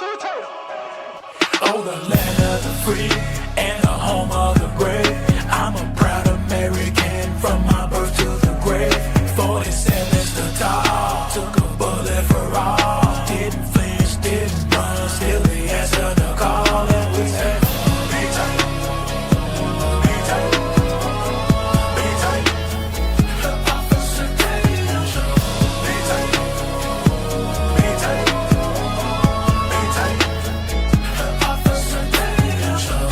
Officer Tatum. Oh, the land of the free and the home of the brave. I'm a proud American from my birth to the grave. 47's the top, took a bullet for all. Didn't flinch, didn't run, still the answer to call. And we say, be tight, be tight, be tight. Officer Tatum Show. Be tight, be tight, be tight. Officer Tatum Show.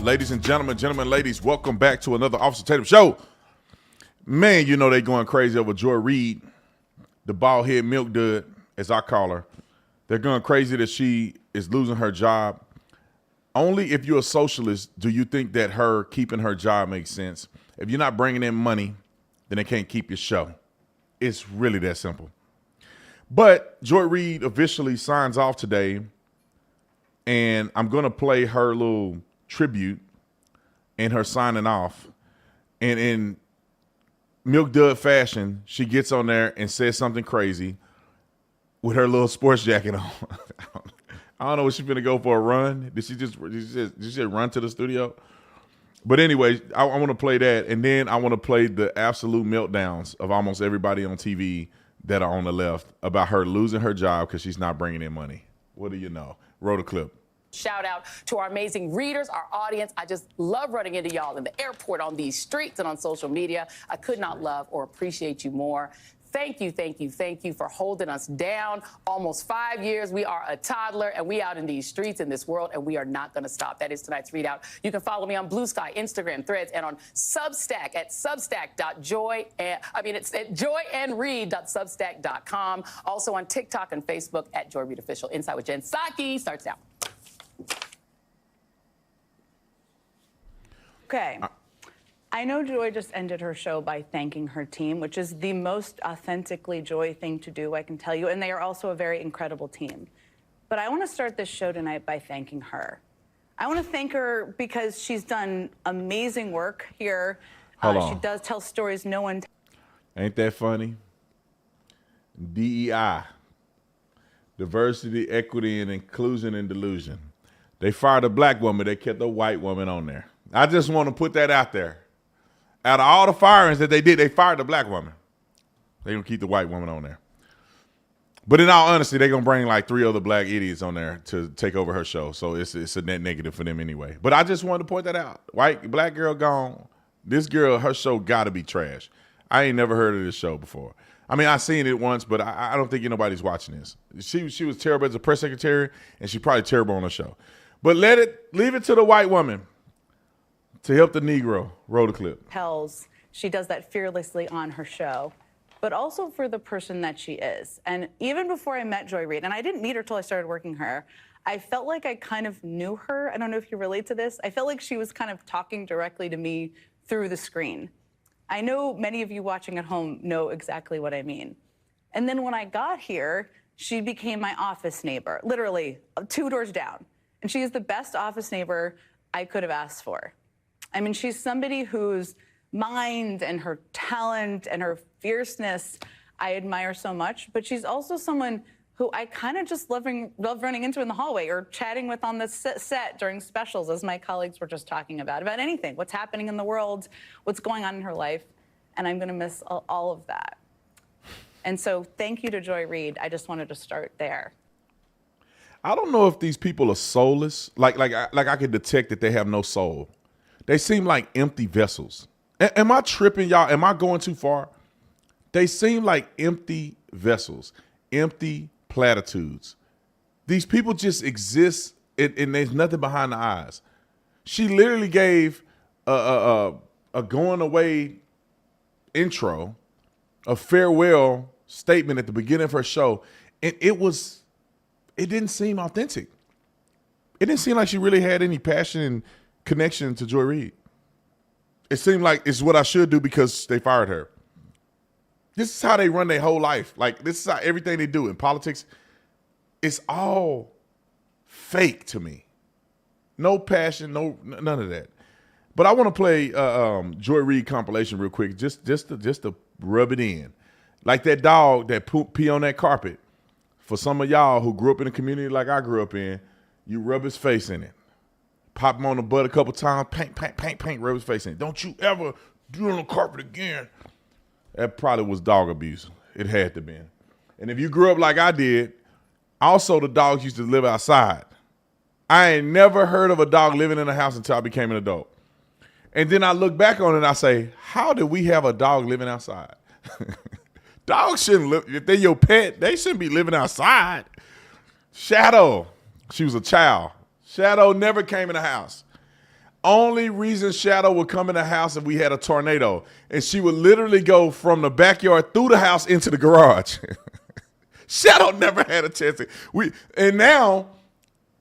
Ladies and gentlemen, ladies, welcome back to another Officer Tatum Show. Man, you know they going crazy over Joy Reid, the bald head milk dud, as I call her. They're going crazy that she is losing her job. Only if you're a socialist do you think that her keeping her job makes sense. If you're not bringing in money, then they can't keep your show. It's really that simple. But Joy Reid officially signs off today, and I'm going to play her little tribute and her signing off. And in Milk Dud fashion, she gets on there and says something crazy with her little sports jacket on. I don't know if she's gonna go for a run. Did she just run to the studio? But anyway, I want to play that, and then I want to play the absolute meltdowns of almost everybody on TV that are on the left about her losing her job because she's not bringing in money. What do you know? Roll the clip. Shout out to our amazing readers, our audience. I just love running into y'all in the airport, on these streets, and on social media. I could not love or appreciate you more. Thank you, thank you, thank you for holding us down. Almost 5 years, we are a toddler, and we out in these streets, in this world, and we are not going to stop. That is tonight's readout. You can follow me on Blue Sky, Instagram, Threads, and on Substack at substack.joy. It's at joyandread.substack.com. Also on TikTok and Facebook at Joy Reid Official. Inside with Jen Psaki starts now. Okay. I know Joy just ended her show by thanking her team, which is the most authentically Joy thing to do, I can tell you. And they are also a very incredible team. But I want to start this show tonight by thanking her. I want to thank her because she's done amazing work here. Hold on. She does tell stories no one. Ain't that funny? DEI, diversity, equity, and inclusion and delusion. They fired a black woman. They kept a white woman on there. I just want to put that out there. Out of all the firings that they did, they fired the black woman. They're going to keep the white woman on there. But in all honesty, they're going to bring like 3 other black idiots on there to take over her show. So it's a net negative for them anyway. But I just wanted to point that out. Black girl gone. This girl, her show got to be trash. I ain't never heard of this show before. I mean, I seen it once, but I don't think anybody's watching this. She was terrible as a press secretary, and she's probably terrible on the show. But leave it to the white woman to help the Negro. Roll the clip. She does that fearlessly on her show, but also for the person that she is. And even before I met Joy Reid, and I didn't meet her till I started working her, I felt like I kind of knew her. I don't know if you relate to this. I felt like she was kind of talking directly to me through the screen. I know many of you watching at home know exactly what I mean. And then when I got here, she became my office neighbor, literally 2 doors down. And she is the best office neighbor I could have asked for. I mean, she's somebody whose mind and her talent and her fierceness I admire so much, but she's also someone who I kind of just love running into in the hallway or chatting with on the set during specials, as my colleagues were just talking about anything, what's happening in the world, what's going on in her life, and I'm gonna miss all of that. And so thank you to Joy Reid. I just wanted to start there. I don't know if these people are soulless. Like I could detect that they have no soul. They seem like empty vessels. Am I tripping, y'all? Am I going too far? They seem like empty vessels, empty platitudes. These people just exist, and there's nothing behind the eyes. She literally gave a going away intro, a farewell statement at the beginning of her show, and it didn't seem authentic. It didn't seem like she really had any passion and connection to Joy Reid. It seemed like it's what I should do because they fired her. This is how they run their whole life. Like, this is how everything they do in politics. It's all fake to me. No passion, none of that. But I want to play Joy Reid compilation real quick, just to rub it in. Like that dog that pee on that carpet. For some of y'all who grew up in a community like I grew up in, you rub his face in it. Pop him on the butt a couple times, paint, rub his face in it. Don't you ever do it on the carpet again. That probably was dog abuse. It had to be. And if you grew up like I did, also the dogs used to live outside. I ain't never heard of a dog living in a house until I became an adult. And then I look back on it and I say, how did we have a dog living outside? Dogs shouldn't live. If they're your pet, they shouldn't be living outside. Shadow, she was a child. Shadow never came in the house. Only reason Shadow would come in the house if we had a tornado. And she would literally go from the backyard through the house into the garage. Shadow never had a chance to. And now,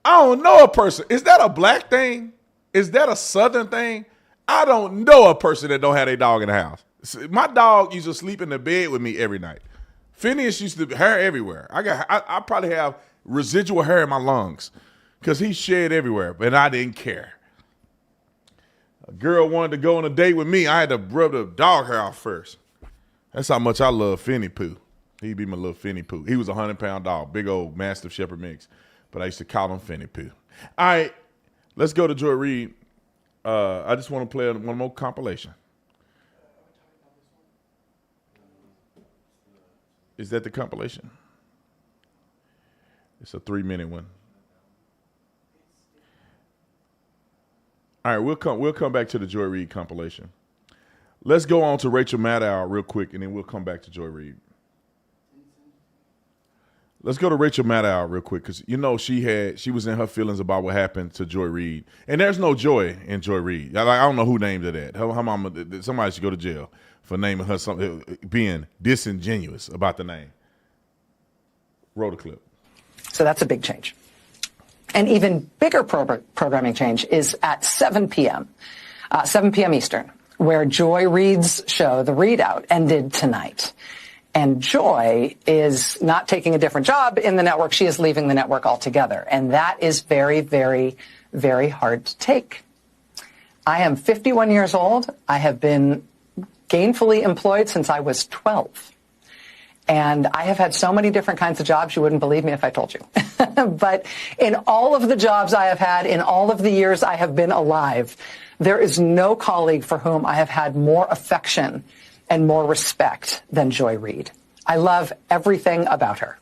I don't know a person. Is that a black thing? Is that a southern thing? I don't know a person that don't have a dog in the house. My dog used to sleep in the bed with me every night. Phineas used to hair everywhere. I probably have residual hair in my lungs because he shed everywhere, but I didn't care. A girl wanted to go on a date with me. I had to rub the dog hair off first. That's how much I love Finny Pooh. He'd be my little Finny Pooh. He was a 100-pound dog, big old Mastiff Shepherd mix, but I used to call him Finny Pooh. All right, let's go to Joy Reid. I just want to play one more compilation. Is that the compilation? It's a 3-minute one. All right, we'll come back to the Joy Reid compilation. Let's go on to Rachel Maddow real quick, and then we'll come back to Joy Reid. Let's go to Rachel Maddow real quick, because she was in her feelings about what happened to Joy Reid, and there's no joy in Joy Reid. I don't know who named her that. Her mama, somebody should go to jail for naming her something, being disingenuous about the name. Roll the clip. So that's a big change. An even bigger programming change is at 7 p.m. Eastern, where Joy Reid's show, The Reid Out, ended tonight. And Joy is not taking a different job in the network. She is leaving the network altogether. And that is very, very, very hard to take. I am 51 years old. I have been gainfully employed since I was 12. And I have had so many different kinds of jobs, you wouldn't believe me if I told you. But in all of the jobs I have had, in all of the years I have been alive, there is no colleague for whom I have had more affection and more respect than Joy Reid. I love everything about her.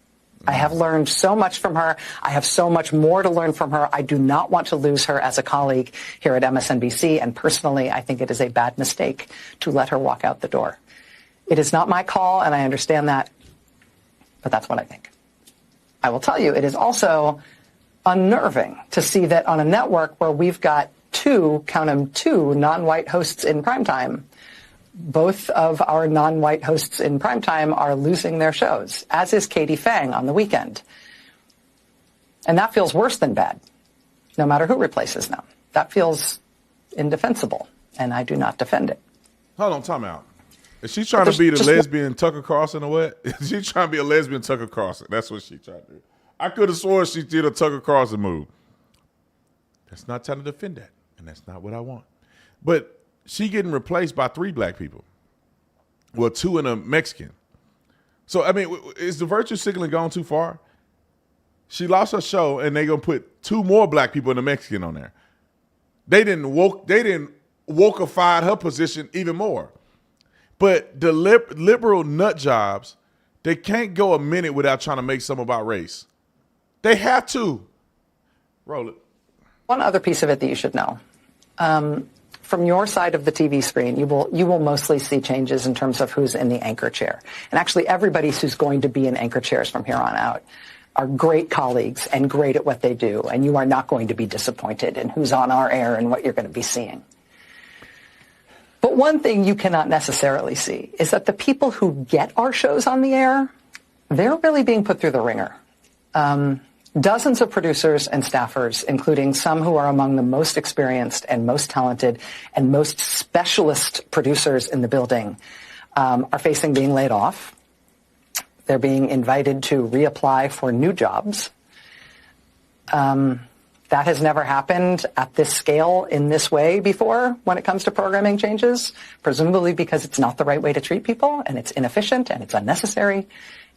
I have learned so much from her. I have so much more to learn from her. I do not want to lose her as a colleague here at MSNBC. And personally, I think it is a bad mistake to let her walk out the door. It is not my call, and I understand that, but that's what I think. I will tell you, it is also unnerving to see that on a network where we've got two non-white hosts in primetime, both of our non-white hosts in primetime are losing their shows, as is Katie Fang on the weekend. And that feels worse than bad, no matter who replaces them. That feels indefensible, and I do not defend it. Hold on, time out. Is she trying to be the lesbian Tucker Carlson or what? Is she trying to be a lesbian Tucker Carlson? That's what she tried to do. I could have sworn she did a Tucker Carlson move. That's not trying to defend that, and that's not what I want. But she getting replaced by 3 black people. Well, 2 and a Mexican. So, I mean, is the virtue signaling gone too far? She lost her show, and they going to put 2 more black people and a Mexican on there. They didn't wokeify her position even more. But the liberal nut jobs, they can't go a minute without trying to make something about race. They have to. Roll it. One other piece of it that you should know. From your side of the TV screen, you will mostly see changes in terms of who's in the anchor chair. And actually, everybody who's going to be in anchor chairs from here on out are great colleagues and great at what they do. And you are not going to be disappointed in who's on our air and what you're going to be seeing. But one thing you cannot necessarily see is that the people who get our shows on the air, they're really being put through the ringer. Dozens of producers and staffers, including some who are among the most experienced and most talented and most specialist producers in the building, are facing being laid off. They're being invited to reapply for new jobs. That has never happened at this scale in this way before when it comes to programming changes, presumably because it's not the right way to treat people, and it's inefficient, and it's unnecessary,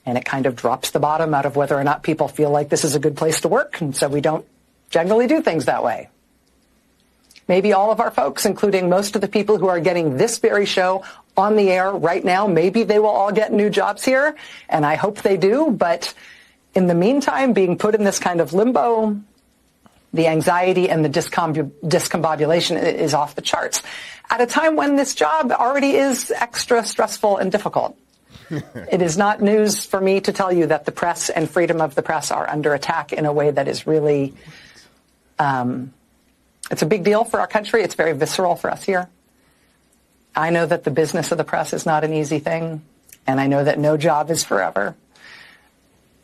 and it kind of drops the bottom out of whether or not people feel like this is a good place to work, and so we don't generally do things that way. Maybe all of our folks, including most of the people who are getting this very show on the air right now, maybe they will all get new jobs here, and I hope they do, but in the meantime, being put in this kind of limbo, the anxiety and the discombobulation is off the charts at a time when this job already is extra stressful and difficult. It is not news for me to tell you that the press and freedom of the press are under attack in a way that is really, it's a big deal for our country. It's very visceral for us here. I know that the business of the press is not an easy thing, and I know that no job is forever.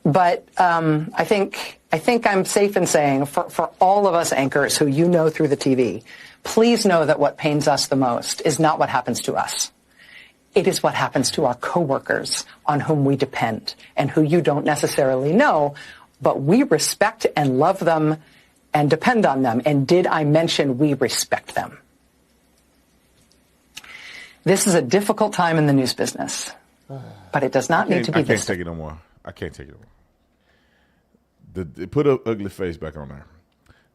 But I think I'm safe in saying for all of us anchors who you know through the TV, please know that what pains us the most is not what happens to us. It is what happens to our coworkers on whom we depend and who you don't necessarily know, but we respect and love them and depend on them. And did I mention we respect them? This is a difficult time in the news business, but it does not need to be this. I can't take it no more. I can't take it no more. Put an ugly face back on there.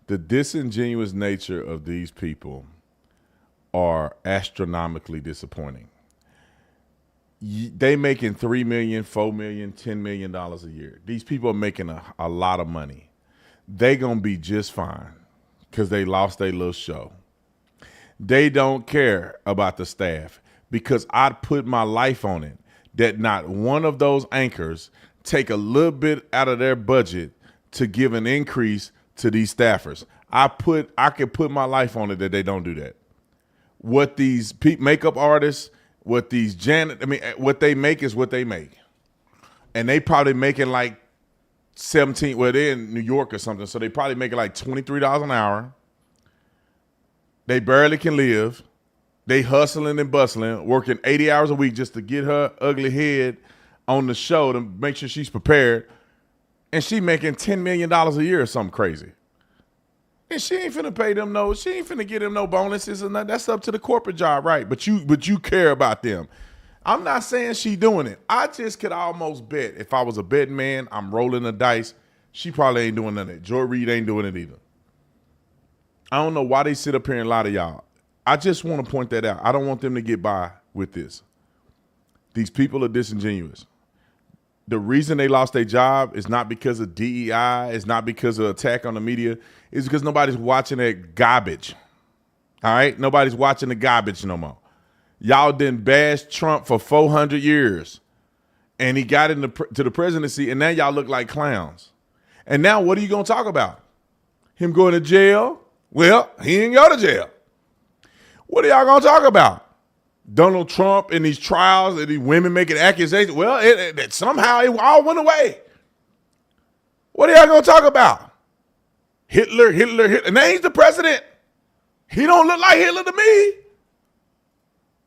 The disingenuous nature of these people are astronomically disappointing. They making $3 million, $4 million, $10 million a year. These people are making a lot of money. They gonna be just fine because they lost their little show. They don't care about the staff because I'd put my life on it that not one of those anchors take a little bit out of their budget to give an increase to these staffers. I could put my life on it that they don't do that. What these makeup artists, what these what they make is what they make. And they probably making like 17, well, they're in New York or something, so they probably making like $23 an hour. They barely can live. They hustling and bustling, working 80 hours a week just to get her ugly head on the show to make sure she's prepared. And she making $10 million a year or something crazy. And she ain't finna pay them she ain't finna get them no bonuses and that's up to the corporate job, right? But you care about them. I'm not saying she doing it. I just could almost bet if I was a betting man, I'm rolling the dice, she probably ain't doing none of that. Joy Reid ain't doing it either. I don't know why they sit up here and lie to y'all. I just want to point that out. I don't want them to get by with this. These people are disingenuous. The reason they lost their job is not because of DEI, it's not because of attack on the media, it's because nobody's watching that garbage. All right? Nobody's watching the garbage no more. Y'all didn't bash Trump for 400 years, and he got to the presidency, and now y'all look like clowns. And now what are you going to talk about? Him going to jail? Well, he didn't go to jail. What are y'all going to talk about? Donald Trump and these trials and these women making accusations. Well, it somehow it all went away. What are y'all going to talk about? Hitler. And now he's the president. He don't look like Hitler to me.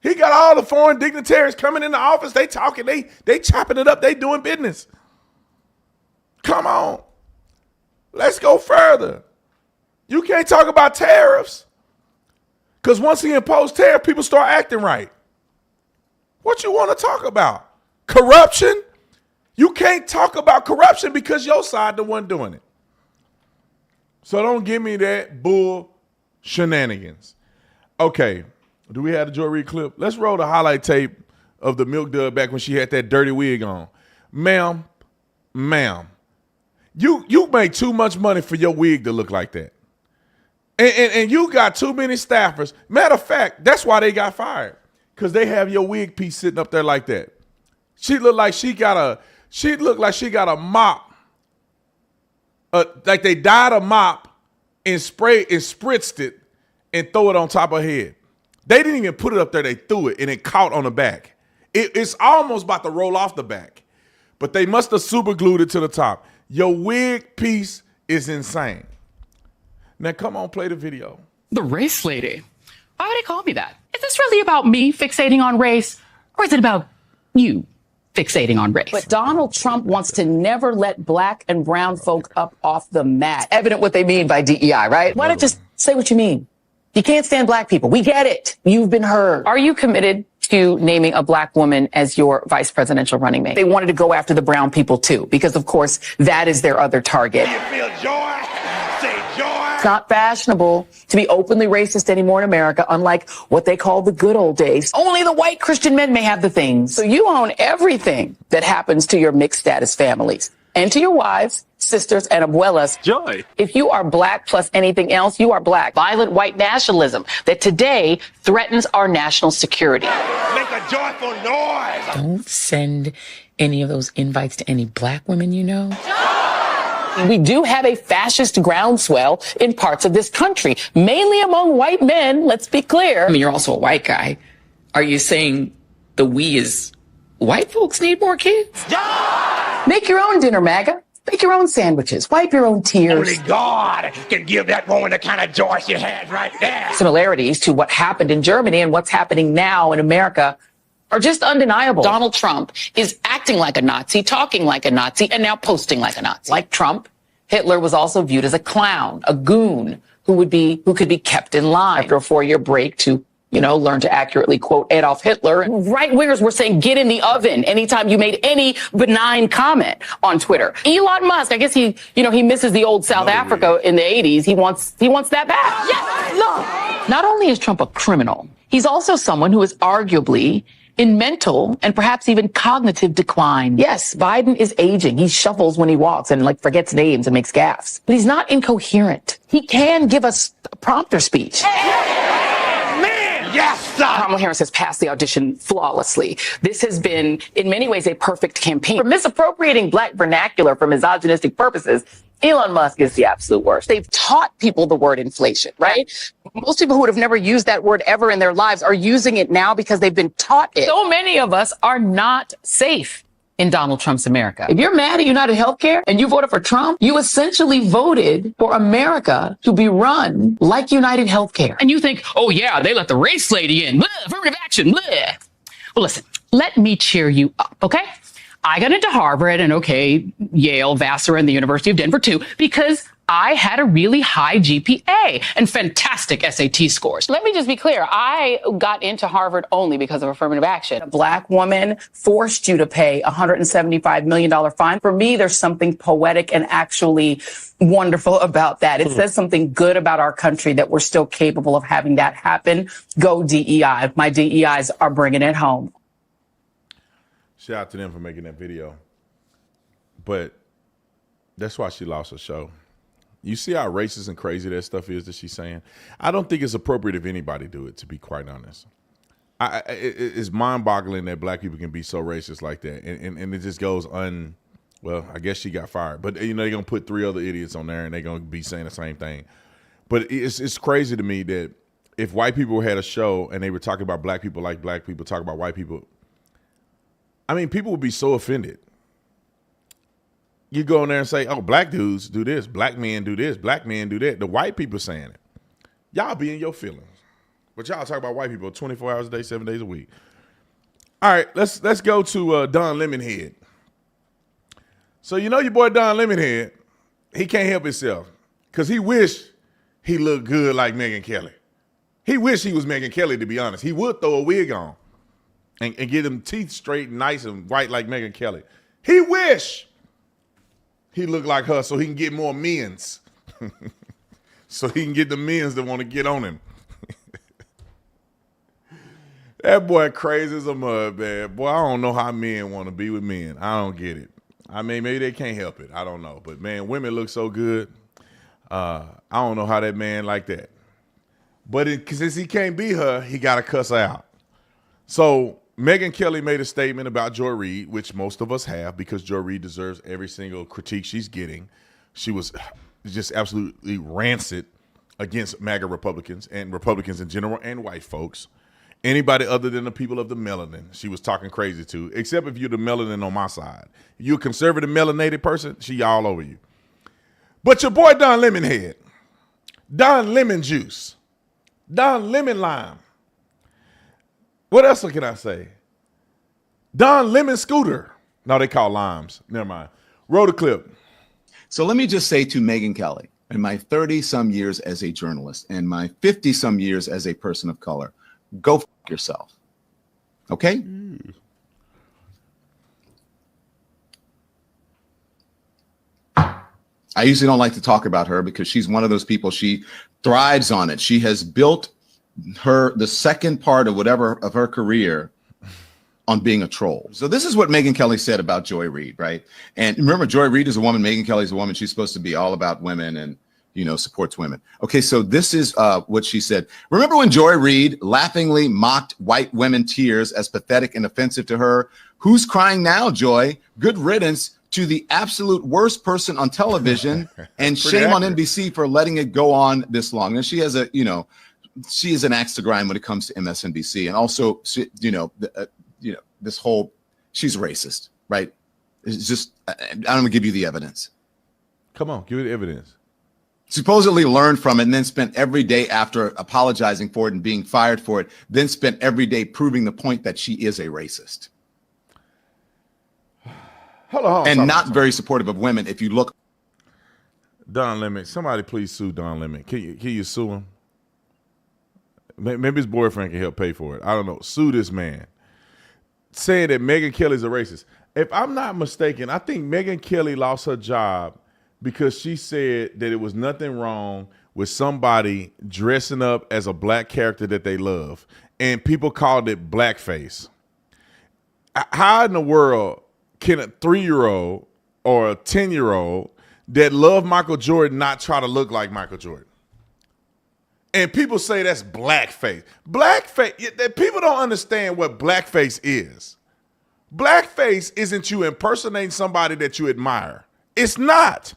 He got all the foreign dignitaries coming into office. They talking. They chopping it up. They doing business. Come on. Let's go further. You can't talk about tariffs. Because once he imposed tariff, people start acting right. What you want to talk about? Corruption? You can't talk about corruption because your side the one doing it. So don't give me that bull shenanigans. Okay, do we have the Joy Reid clip? Let's roll the highlight tape of the milk dud back when she had that dirty wig on. Ma'am, you make too much money for your wig to look like that. And you got too many staffers. Matter of fact, that's why they got fired. Because they have your wig piece sitting up there like that. She looked like she got a mop. Like they dyed a mop and spritzed it and throw it on top of her head. They didn't even put it up there, they threw it and it caught on the back. It's almost about to roll off the back. But they must have super glued it to the top. Your wig piece is insane. Now, come on, play the video. The race lady. Why would they call me that? Is this really about me fixating on race? Or is it about you fixating on race? But Donald Trump wants to never let black and brown folk up off the mat. Evident what they mean by DEI, right? Why not just say what you mean? You can't stand black people. We get it. You've been heard. Are you committed to naming a black woman as your vice presidential running mate? They wanted to go after the brown people, too, because, of course, that is their other target. You feel joy? Say joy. It's not fashionable to be openly racist anymore in America, unlike what they call the good old days. Only the white Christian men may have the things. So you own everything that happens to your mixed status families and to your wives, sisters, and abuelas. Joy. If you are black plus anything else, you are black. Violent white nationalism that today threatens our national security. Make a joyful noise. Don't send any of those invites to any black women you know. We do have a fascist groundswell in parts of this country, mainly among white men, let's be clear. I mean, you're also a white guy. Are you saying the we is white folks need more kids? Make your own dinner, MAGA. Make your own sandwiches. Wipe your own tears. Only God can give that woman the kind of joy she had right there. Similarities to what happened in Germany and what's happening now in America are just undeniable. Donald Trump is acting like a Nazi, talking like a Nazi, and now posting like a Nazi. Like Trump, Hitler was also viewed as a clown, a goon who could be kept in line after a 4-year break to, learn to accurately quote Adolf Hitler. Right-wingers were saying, get in the oven anytime you made any benign comment on Twitter. Elon Musk, I guess he misses the old South Africa in the 80s. He wants that back. Yes, love. Not only is Trump a criminal, he's also someone who is arguably in mental and perhaps even cognitive decline. Yes, Biden is aging. He shuffles when he walks and forgets names and makes gaffes. But he's not incoherent. He can give us a prompter speech. Yes, sir. Kamala Harris has passed the audition flawlessly. This has been, in many ways, a perfect campaign. For misappropriating black vernacular for misogynistic purposes, Elon Musk is the absolute worst. They've taught people the word inflation, right? Most people who would have never used that word ever in their lives are using it now because they've been taught it. So many of us are not safe in Donald Trump's America. If you're mad at United Healthcare and you voted for Trump, you essentially voted for America to be run like United Healthcare. And you think, oh yeah, they let the race lady in. Blah, affirmative action. Blah. Well, listen, let me cheer you up, okay? I got into Harvard and Yale, Vassar, and the University of Denver too, because I had a really high GPA and fantastic SAT scores. Let me just be clear. I got into Harvard only because of affirmative action. A black woman forced you to pay a $175 million fine. For me, there's something poetic and actually wonderful about that. It says something good about our country that we're still capable of having that happen. Go DEI. My DEIs are bringing it home. Shout out to them for making that video. But that's why she lost her show. You see how racist and crazy that stuff is that she's saying? I don't think it's appropriate if anybody do it, to be quite honest. It's mind-boggling that black people can be so racist like that. And it just goes well, I guess she got fired. But, they're going to put 3 other idiots on there and they're going to be saying the same thing. But it's crazy to me that if white people had a show and they were talking about black people like black people talk about white people, I mean, people would be so offended. You go in there and say, oh, black dudes do this, black men do this, black men do that. The white people saying it. Y'all be in your feelings. But y'all talk about white people 24 hours a day, 7 days a week. All right, let's go to Don Lemonhead. So your boy Don Lemonhead, he can't help himself because he wish he looked good like Megyn Kelly. He wish he was Megyn Kelly, to be honest. He would throw a wig on and get them teeth straight and nice and white like Megyn Kelly. He wish he looked like her so he can get more men's. So he can get the men's that want to get on him. That boy crazy as a mud, man. Boy, I don't know how men want to be with men. I don't get it. I mean, maybe they can't help it. I don't know. But, man, women look so good. I don't know how that man like that. But since he can't be her, he got to cuss her out. So Megyn Kelly made a statement about Joy Reid, which most of us have, because Joy Reid deserves every single critique she's getting. She was just absolutely rancid against MAGA Republicans and Republicans in general and white folks. Anybody other than the people of the melanin, she was talking crazy to, except if you're the melanin on my side. If you're a conservative melanated person, she all over you. But your boy Don Lemonhead, Don Lemon Juice, Don Lemon Lime. What else can I say? Don Lemon Scooter. No, they call limes. Never mind. Roll the clip. So let me just say to Megyn Kelly, in my 30-some years as a journalist and my 50-some years as a person of color, go f yourself. Okay? I usually don't like to talk about her because she's one of those people, she thrives on it. She has built the second part of whatever of her career on being a troll. So this is what Megyn Kelly said about Joy Reid, right? And remember, Joy Reid is a woman, Megyn Kelly's a woman. She's supposed to be all about women and, you know, supports women. Okay, so this is what she said. Remember when Joy Reid laughingly mocked white women tears as pathetic and offensive to her? Who's crying now, Joy? Good riddance to the absolute worst person on television, and shame on NBC for letting it go on this long. And she has a, you know, she is an axe to grind when it comes to MSNBC. And also, she, this whole, she's racist, right? It's just, I'm going to give you the evidence. Come on, give me the evidence. Supposedly learned from it and then spent every day after apologizing for it and being fired for it, then spent every day proving the point that she is a racist. Hold on. And not very supportive of women. If you look. Don Lemon, somebody please sue Don Lemon. Can you sue him? Maybe his boyfriend can help pay for it. I don't know. Sue this man. Saying that Megyn Kelly's a racist. If I'm not mistaken, I think Megyn Kelly lost her job because she said that it was nothing wrong with somebody dressing up as a black character that they love. And people called it blackface. How in the world can a 3-year-old or a 10-year-old that love Michael Jordan not try to look like Michael Jordan? And people say that's blackface. Blackface, people don't understand what blackface is. Blackface isn't you impersonating somebody that you admire. It's not.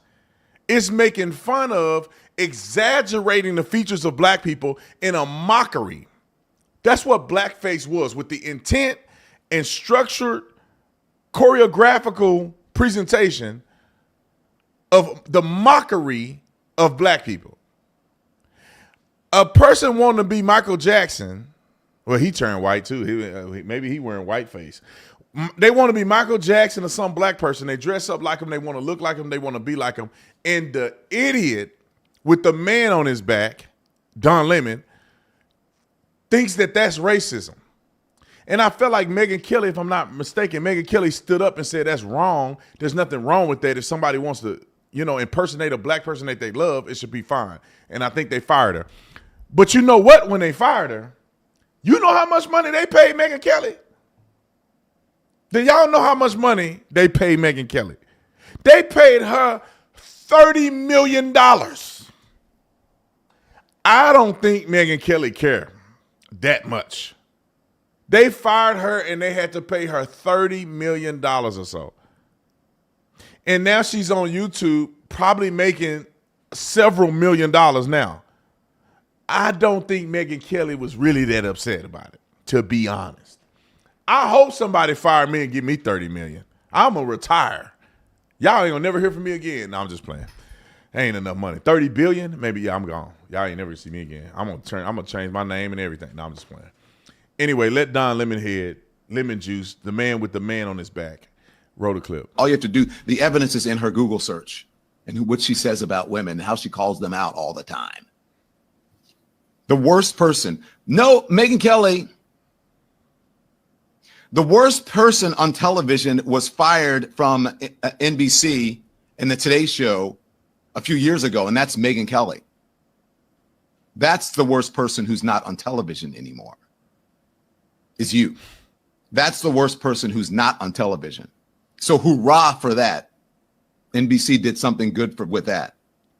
It's making fun of, exaggerating the features of black people in a mockery. That's what blackface was, with the intent and structured choreographical presentation of the mockery of black people. A person wanting to be Michael Jackson, well, he turned white too. Maybe he wearing whiteface. They want to be Michael Jackson or some black person. They dress up like him. They want to look like him. They want to be like him. And the idiot with the man on his back, Don Lemon, thinks that that's racism. And I felt like Megyn Kelly, if I'm not mistaken, Megyn Kelly stood up and said that's wrong. There's nothing wrong with that. If somebody wants to, impersonate a black person that they love, it should be fine. And I think they fired her. But you know what? When they fired her, you know how much money they paid Megyn Kelly? Do y'all know how much money they paid Megyn Kelly? They paid her $30 million. I don't think Megyn Kelly cared that much. They fired her and they had to pay her $30 million or so. And now she's on YouTube probably making several $1 million now. I don't think Megyn Kelly was really that upset about it, to be honest. I hope somebody fired me and give me $30 million. I'm going to retire. Y'all ain't going to never hear from me again. No, I'm just playing. Ain't enough money. $30 billion? Maybe, yeah, I'm gone. Y'all ain't never see me again. I'm going to change my name and everything. No, I'm just playing. Anyway, let Don Lemon Juice, the man with the man on his back, roll the clip. All you have to do, the evidence is in her Google search and what she says about women, how she calls them out all the time. The worst person. No, Megyn Kelly, the worst person on television was fired from NBC in the Today Show a few years ago, and that's Megyn Kelly. That's the worst person who's not on television anymore. Is you. That's the worst person who's not on television. So hoorah for that. NBC did something good with that.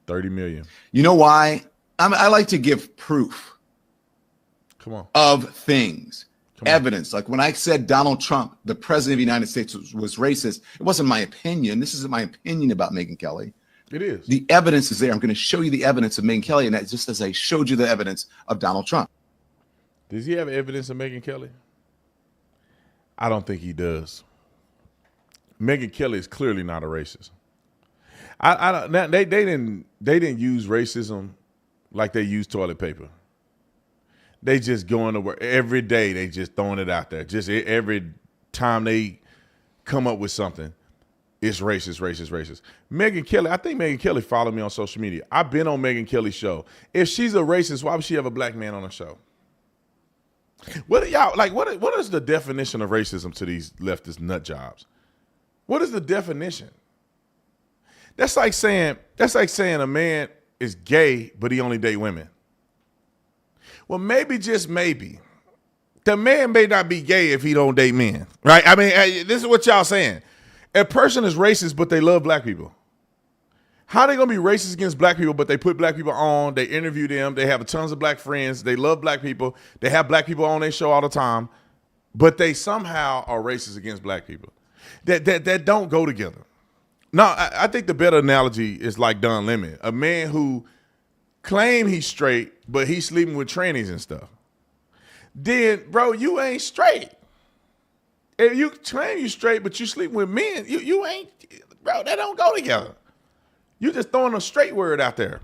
30 million. You know why? I like to give proof. Come on. Of things. Evidence. Like when I said Donald Trump, the president of the United States, was racist, it wasn't my opinion. This isn't my opinion about Megyn Kelly. It is. The evidence is there. I'm going to show you the evidence of Megyn Kelly, and that's just as I showed you the evidence of Donald Trump. Does he have evidence of Megyn Kelly? I don't think he does. Megyn Kelly is clearly not a racist. They didn't use racism like they use toilet paper. They just going to work every day. They just throwing it out there. Just every time they come up with something, it's racist, racist, racist. Megyn Kelly, I think Megyn Kelly followed me on social media. I've been on Megyn Kelly's show. If she's a racist, why would she have a black man on her show? What are y'all like? What is the definition of racism to these leftist nut jobs? What is the definition? That's like saying a man is gay, but he only date women. Well, maybe, just maybe, the man may not be gay if he don't date men, right? I mean, this is what y'all saying. A person is racist, but they love black people. How are they going to be racist against black people, but they put black people on, they interview them, they have tons of black friends, they love black people, they have black people on their show all the time, but they somehow are racist against black people? That don't go together. No, I think the better analogy is like Don Lemon, a man who claim he's straight, but he's sleeping with trannies and stuff. Then, bro, you ain't straight. If you claim you straight, but you sleep with men, you ain't, bro, that don't go together. You just throwing a straight word out there.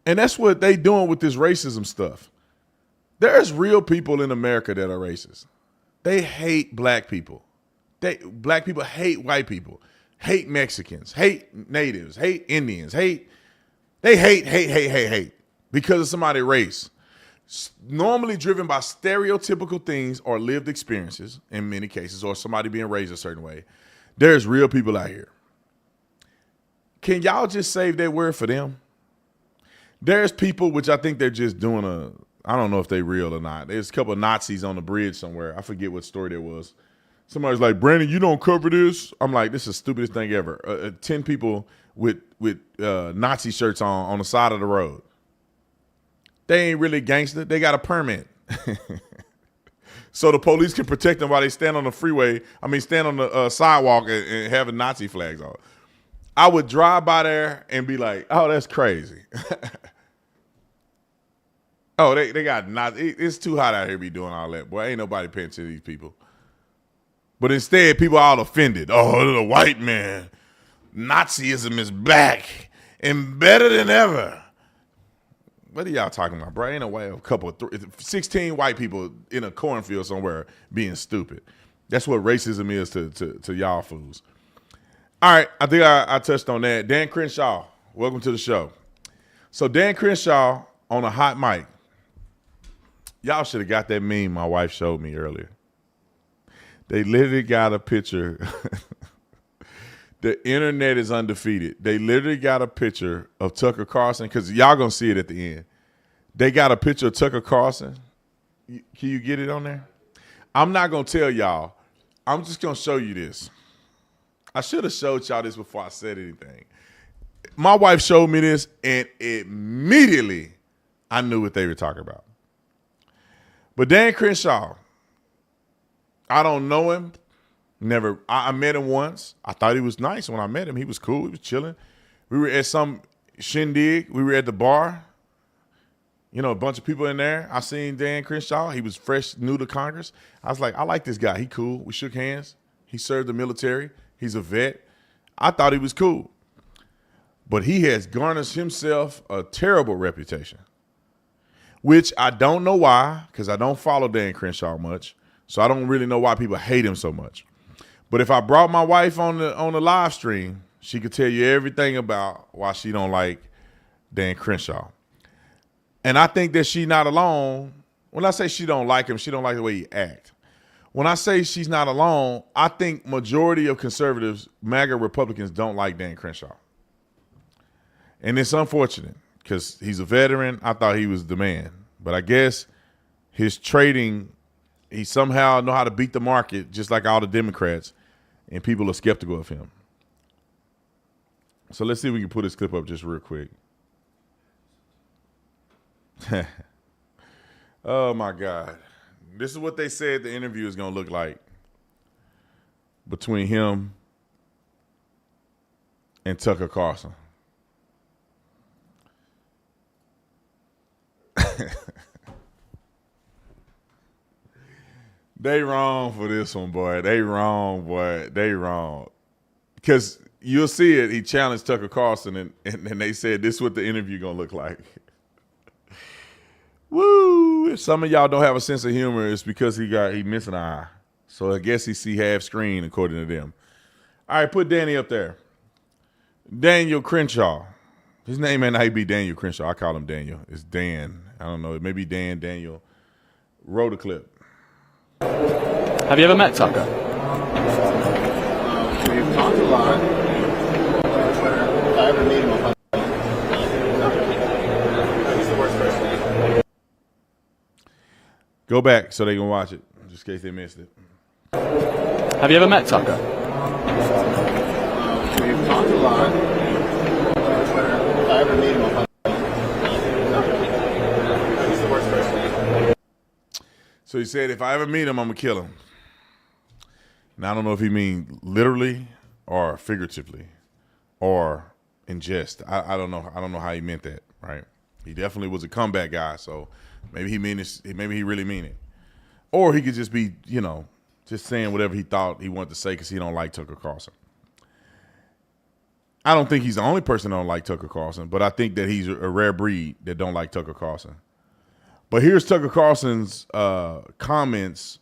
And that's what they doing with this racism stuff. There's real people in America that are racist. They hate black people. Black people hate white people, hate Mexicans, hate natives, hate Indians, they hate because of somebody's race. Normally driven by stereotypical things or lived experiences in many cases, or somebody being raised a certain way. There's real people out here. Can y'all just save that word for them? There's people, which I think they're just doing I don't know if they real or not. There's a couple of Nazis on the bridge somewhere. I forget what story there was. Somebody's like, Brandon, you don't cover this? I'm like, this is the stupidest thing ever. 10 people with Nazi shirts on the side of the road. They ain't really gangster. They got a permit. So the police can protect them while they stand on the stand on the sidewalk and have Nazi flags on. I would drive by there and be like, oh, that's crazy. Oh, they got Nazi. It's too hot out here to be doing all that. Boy, ain't nobody paying attention to these people. But instead, people are all offended. Oh, the white man. Nazism is back and better than ever. What are y'all talking about, bro? Ain't no way 16 white people in a cornfield somewhere being stupid. That's what racism is to y'all fools. All right, I think I touched on that. Dan Crenshaw, welcome to the show. So Dan Crenshaw on a hot mic. Y'all should have got that meme my wife showed me earlier. They literally got a picture. The internet is undefeated. They literally got a picture of Tucker Carlson, because y'all going to see it at the end. They got a picture of Tucker Carlson. Can you get it on there? I'm not going to tell y'all. I'm just going to show you this. I should have showed y'all this before I said anything. My wife showed me this, and immediately I knew what they were talking about. But Dan Crenshaw, I don't know him. Never. I met him once. I thought he was nice when I met him. He was cool. He was chilling. We were at some shindig. We were at the bar. You know, a bunch of people in there. I seen Dan Crenshaw. He was fresh, new to Congress. I was like, I like this guy. He cool. We shook hands. He served the military. He's a vet. I thought he was cool. But he has garnished himself a terrible reputation, which I don't know why, because I don't follow Dan Crenshaw much. So I don't really know why people hate him so much. But if I brought my wife on the live stream, she could tell you everything about why she don't like Dan Crenshaw. And I think that she's not alone. When I say she don't like him, she don't like the way he act. When I say she's not alone, I think majority of conservatives, MAGA Republicans, don't like Dan Crenshaw. And it's unfortunate because he's a veteran. I thought he was the man. But I guess his trading, he somehow know how to beat the market just like all the Democrats, and people are skeptical of him. So let's see if we can put this clip up just real quick. Oh, my God. This is what they said the interview is going to look like between him and Tucker Carlson. They wrong for this one, boy. They wrong, boy. They wrong. Because you'll see it. He challenged Tucker Carlson, and they said this is what the interview going to look like. Woo! If some of y'all don't have a sense of humor, it's because he missing an eye. So I guess he see half screen according to them. All right, put Danny up there. Daniel Crenshaw. His name may not be Daniel Crenshaw. I call him Daniel. It's Dan. I don't know. It may be Dan, Daniel. Roll the clip. Have you ever met Tucker? We've talked a lot. If I ever meet him, he's the worst person. Go back so they can watch it, just in case they missed it. Have you ever met Tucker? We've talked a lot. If I ever meet him, he's the worst person. So he said, if I ever meet him, I'm going to kill him. Now, I don't know if he means literally or figuratively or in jest. I don't know. I don't know how he meant that, right? He definitely was a comeback guy, so maybe he mean this, maybe he really mean it. Or he could just be, just saying whatever he thought he wanted to say because he don't like Tucker Carlson. I don't think he's the only person that don't like Tucker Carlson, but I think that he's a rare breed that don't like Tucker Carlson. But here's Tucker Carlson's comments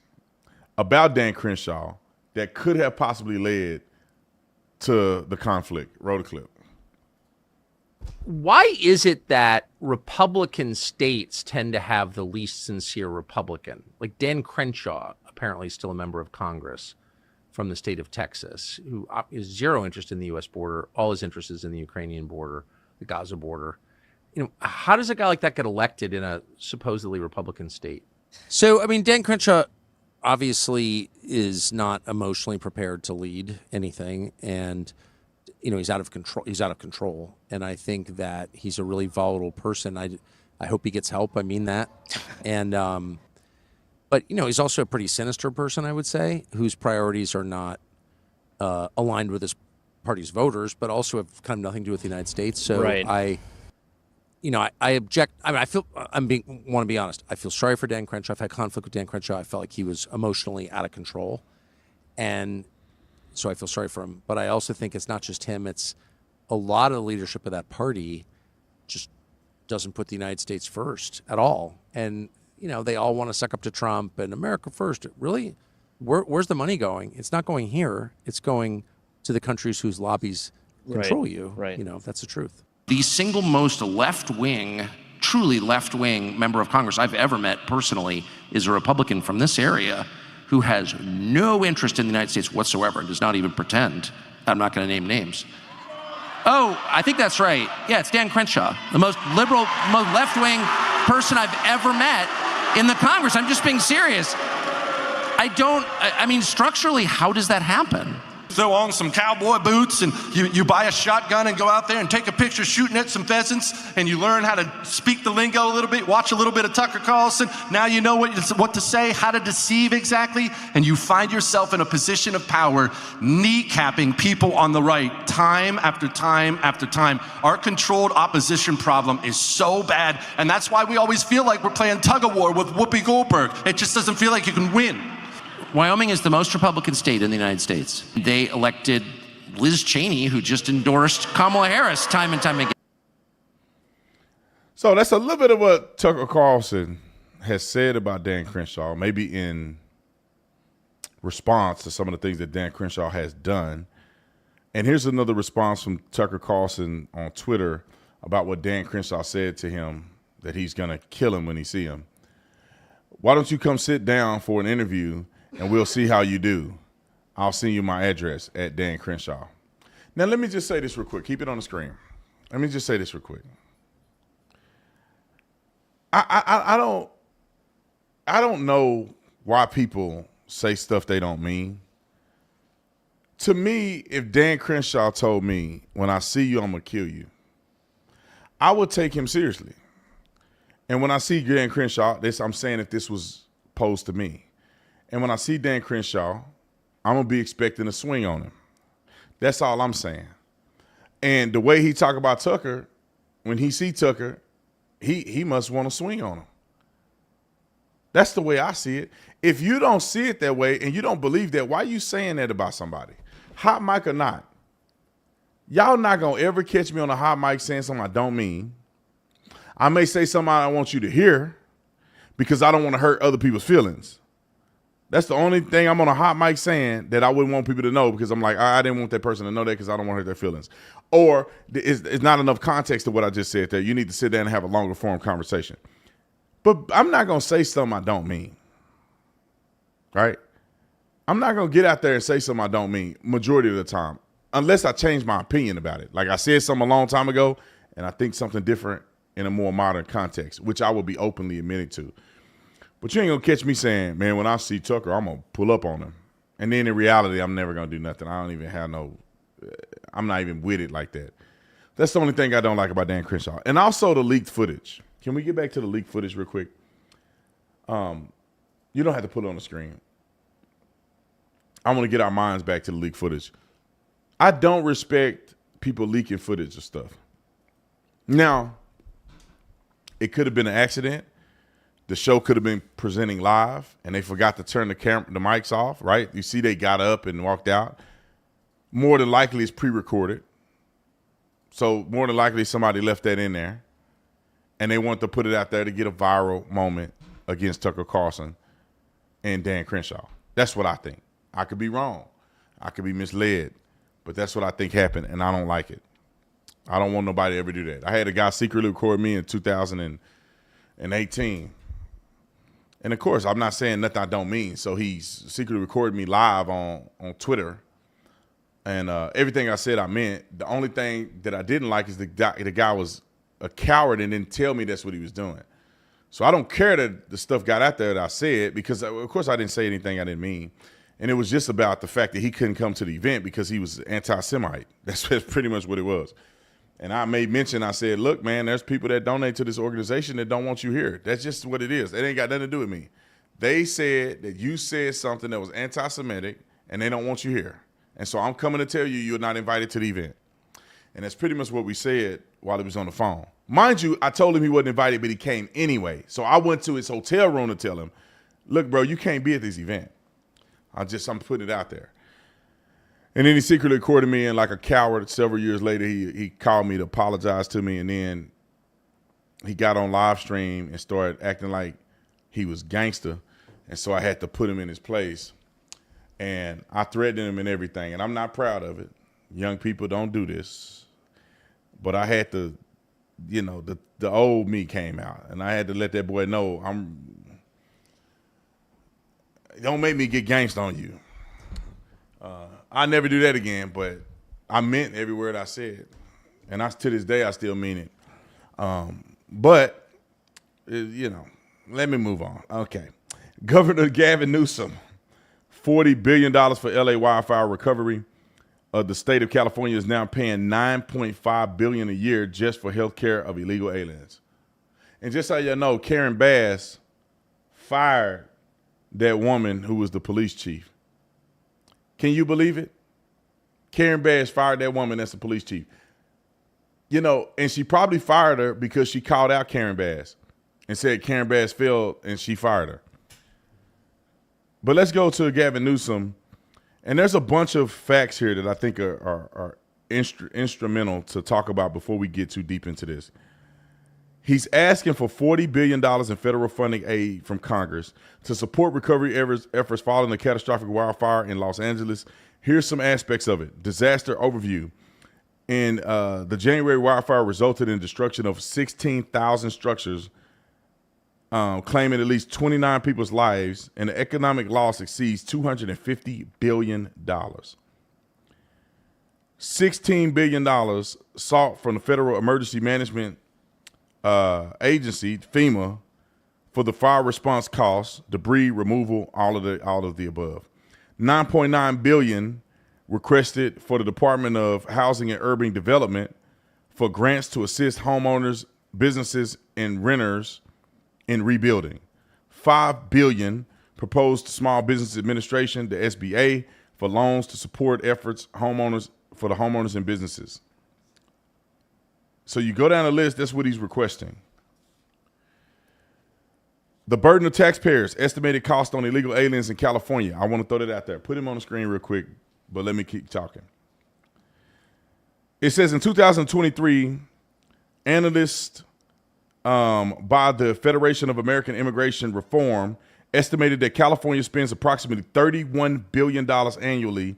about Dan Crenshaw that could have possibly led to the conflict. Roll the clip. Why is it that Republican states tend to have the least sincere Republican? Like Dan Crenshaw, apparently still a member of Congress from the state of Texas, who is zero interest in the U.S. border. All his interest is in the Ukrainian border, the Gaza border. How does a guy like that get elected in a supposedly Republican state? So, I mean, Dan Crenshaw obviously is not emotionally prepared to lead anything, and he's out of control. And I think that he's a really volatile person. I hope he gets help. I mean that. And but he's also a pretty sinister person, I would say, whose priorities are not aligned with his party's voters, but also have kind of nothing to do with the United States. So right. I object. I mean, want to be honest. I feel sorry for Dan Crenshaw. I've had conflict with Dan Crenshaw. I felt like he was emotionally out of control, and so I feel sorry for him. But I also think it's not just him. It's a lot of the leadership of that party just doesn't put the United States first at all. And they all want to suck up to Trump and America first. Really, where's the money going? It's not going here. It's going to the countries whose lobbies control you. Right. That's the truth. The single most truly left-wing member of Congress I've ever met personally is a Republican from this area who has no interest in the United States whatsoever and does not even pretend. I'm not going to name names. Oh, I think that's right. Yeah, it's Dan Crenshaw, the most liberal, most left-wing person I've ever met in the Congress. I'm just being serious. I mean, structurally, how does that happen? Throw on some cowboy boots and you buy a shotgun and go out there and take a picture shooting at some pheasants, and you learn how to speak the lingo a little bit, watch a little bit of Tucker Carlson. Now you know what to say, how to deceive exactly, and you find yourself in a position of power, kneecapping people on the right time after time after time. Our controlled opposition problem is so bad, and that's why we always feel like we're playing tug-of-war with Whoopi Goldberg. It just doesn't feel like you can win. Wyoming is the most Republican state in the United States. They elected Liz Cheney, who just endorsed Kamala Harris time and time again. So that's a little bit of what Tucker Carlson has said about Dan Crenshaw, maybe in response to some of the things that Dan Crenshaw has done. And here's another response from Tucker Carlson on Twitter about what Dan Crenshaw said to him, that he's going to kill him when he see him. Why don't you come sit down for an interview and we'll see how you do. I'll send you my address at Dan Crenshaw. Now, let me just say this real quick. Keep it on the screen. Let me just say this real quick. I don't know why people say stuff they don't mean. To me, if Dan Crenshaw told me, when I see you, I'm going to kill you, I would take him seriously. And when I see Dan Crenshaw, I'm saying if this was posed to me. And when I see Dan Crenshaw, I'm going to be expecting a swing on him. That's all I'm saying. And the way he talk about Tucker, when he see Tucker, he must want to swing on him. That's the way I see it. If you don't see it that way and you don't believe that, why are you saying that about somebody? Hot mic or not. Y'all not going to ever catch me on a hot mic saying something I don't mean. I may say something I want you to hear because I don't want to hurt other people's feelings. That's the only thing I'm on a hot mic saying that I wouldn't want people to know, because I'm like, I didn't want that person to know that because I don't want to hurt their feelings. Or it's not enough context to what I just said there. You need to sit down and have a longer form conversation. But I'm not going to say something I don't mean. Right? I'm not going to get out there and say something I don't mean majority of the time, unless I change my opinion about it. Like I said something a long time ago, and I think something different in a more modern context, which I will be openly admitting to. But you ain't going to catch me saying, man, when I see Tucker, I'm going to pull up on him. And then in reality, I'm never going to do nothing. I don't even have I'm not even with it like that. That's the only thing I don't like about Dan Crenshaw. And also the leaked footage. Can we get back to the leaked footage real quick? You don't have to put it on the screen. I want to get our minds back to the leaked footage. I don't respect people leaking footage of stuff. Now, it could have been an accident. The show could have been presenting live, and they forgot to turn the mics off, right? You see they got up and walked out. More than likely it's pre-recorded. So more than likely somebody left that in there, and they want to put it out there to get a viral moment against Tucker Carlson and Dan Crenshaw. That's what I think. I could be wrong. I could be misled, but that's what I think happened, and I don't like it. I don't want nobody to ever do that. I had a guy secretly record me in 2018. And, of course, I'm not saying nothing I don't mean. So he's secretly recorded me live on Twitter. And everything I said I meant. The only thing that I didn't like is the guy was a coward and didn't tell me that's what he was doing. So I don't care that the stuff got out there that I said, because, of course, I didn't say anything I didn't mean. And it was just about the fact that he couldn't come to the event because he was anti-Semite. That's pretty much what it was. And I made mention, I said, look, man, there's people that donate to this organization that don't want you here. That's just what it is. It ain't got nothing to do with me. They said that you said something that was anti-Semitic, and they don't want you here. And so I'm coming to tell you you're not invited to the event. And that's pretty much what we said while he was on the phone. Mind you, I told him he wasn't invited, but he came anyway. So I went to his hotel room to tell him, look, bro, you can't be at this event. I'm putting it out there. And then he secretly recorded me, and like a coward, several years later, he called me to apologize to me, and then he got on live stream and started acting like he was gangster, and so I had to put him in his place. And I threatened him and everything, and I'm not proud of it. Young people don't do this. But I had to, the old me came out, and I had to let that boy know, don't make me get gangsta on you. I never do that again, but I meant every word I said. And to this day, I still mean it. But let me move on. Okay. Governor Gavin Newsom, $40 billion for LA wildfire recovery. The state of California is now paying $9.5 billion a year just for health care of illegal aliens. And just so you know, Karen Bass fired that woman who was the police chief. Can you believe it? Karen Bass fired that woman that's the police chief. And she probably fired her because she called out Karen Bass and said Karen Bass failed and she fired her. But let's go to Gavin Newsom. And there's a bunch of facts here that I think are instrumental to talk about before we get too deep into this. He's asking for $40 billion in federal funding aid from Congress to support recovery efforts following the catastrophic wildfire in Los Angeles. Here's some aspects of it. Disaster overview. In the January wildfire resulted in destruction of 16,000 structures, claiming at least 29 people's lives, and the economic loss exceeds $250 billion. $16 billion sought from the Federal Emergency Management Agency, FEMA, for the fire response costs, debris removal, all of the above. $9.9 billion requested for the Department of Housing and Urban Development for grants to assist homeowners, businesses, and renters in rebuilding. $5 billion proposed to Small Business Administration, the SBA, for loans to support efforts for the homeowners and businesses. So you go down the list, that's what he's requesting. The burden of taxpayers, estimated cost on illegal aliens in California. I want to throw that out there. Put him on the screen real quick, but let me keep talking. It says in 2023, analysts by the Federation of American Immigration Reform estimated that California spends approximately $31 billion annually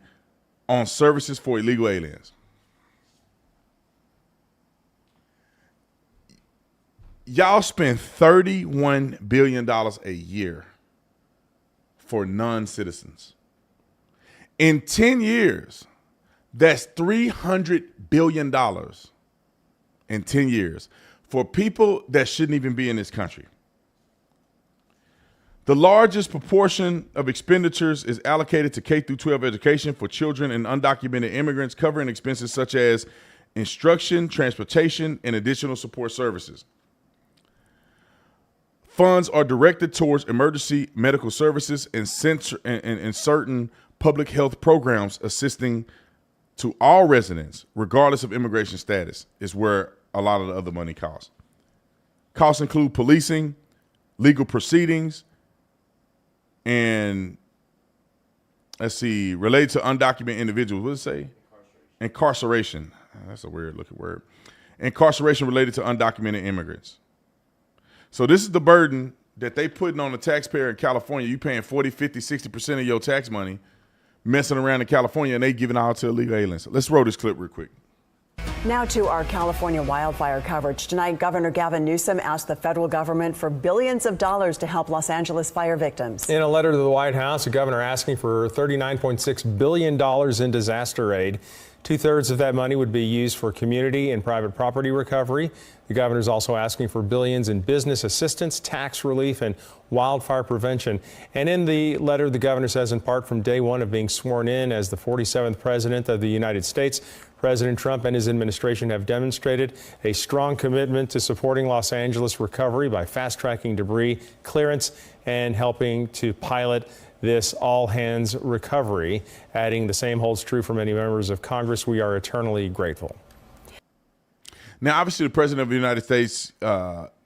on services for illegal aliens. Y'all spend $31 billion a year for non-citizens. In 10 years, that's $300 billion in 10 years for people that shouldn't even be in this country. The largest proportion of expenditures is allocated to K through 12 education for children and undocumented immigrants, covering expenses such as instruction, transportation, and additional support services. Funds are directed towards emergency medical services and certain public health programs assisting to all residents, regardless of immigration status, is where a lot of the other money costs. Costs include policing, legal proceedings, and let's see, related to undocumented individuals. What does it say? Incarceration. That's a weird looking word. Incarceration related to undocumented immigrants. So this is the burden that they putting on the taxpayer in California. You paying 40, 50, 60% of your tax money messing around in California, and they giving out to illegal aliens. Let's roll this clip real quick. Now to our California wildfire coverage. Tonight, Governor Gavin Newsom asked the federal government for billions of dollars to help Los Angeles fire victims. In a letter to the White House, the governor asking for $39.6 billion in disaster aid. 2/3 of that money would be used for community and private property recovery. The governor is also asking for billions in business assistance, tax relief, and wildfire prevention. And in the letter, the governor says, in part from day one of being sworn in as the 47th president of the United States, President Trump and his administration have demonstrated a strong commitment to supporting Los Angeles recovery by fast-tracking debris clearance and helping to pilot this all-hands recovery, adding the same holds true for many members of Congress. We are eternally grateful. Now, obviously, the president of the United States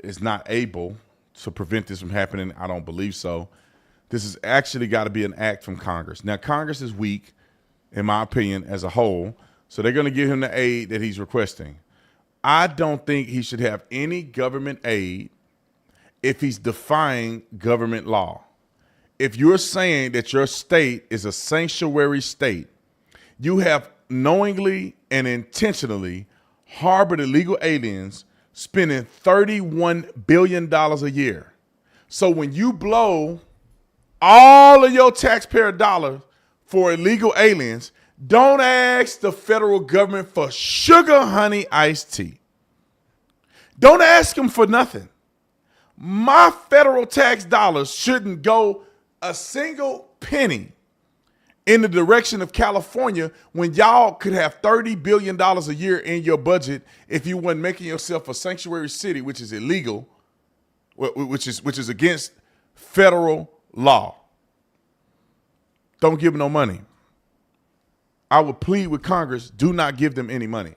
is not able to prevent this from happening. I don't believe so. This has actually got to be an act from Congress. Now, Congress is weak, in my opinion, as a whole, so they're going to give him the aid that he's requesting. I don't think he should have any government aid if he's defying government law. If you're saying that your state is a sanctuary state, you have knowingly and intentionally harbored illegal aliens spending $31 billion a year. So when you blow all of your taxpayer dollars for illegal aliens, don't ask the federal government for sugar, honey, iced tea. Don't ask them for nothing. My federal tax dollars shouldn't go a single penny in the direction of California when y'all could have $30 billion a year in your budget if you weren't making yourself a sanctuary city, which is illegal, which is against federal law. Don't give them no money. I would plead with Congress, do not give them any money.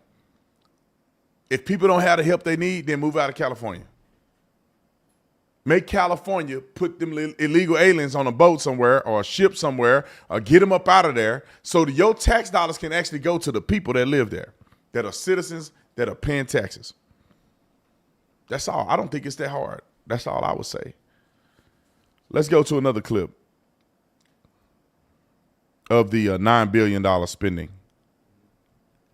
If people don't have the help they need, then move out of California. Make California put them illegal aliens on a boat somewhere or a ship somewhere or get them up out of there so that your tax dollars can actually go to the people that live there, that are citizens, that are paying taxes. That's all. I don't think it's that hard. That's all I would say. Let's go to another clip of the $9 billion spending.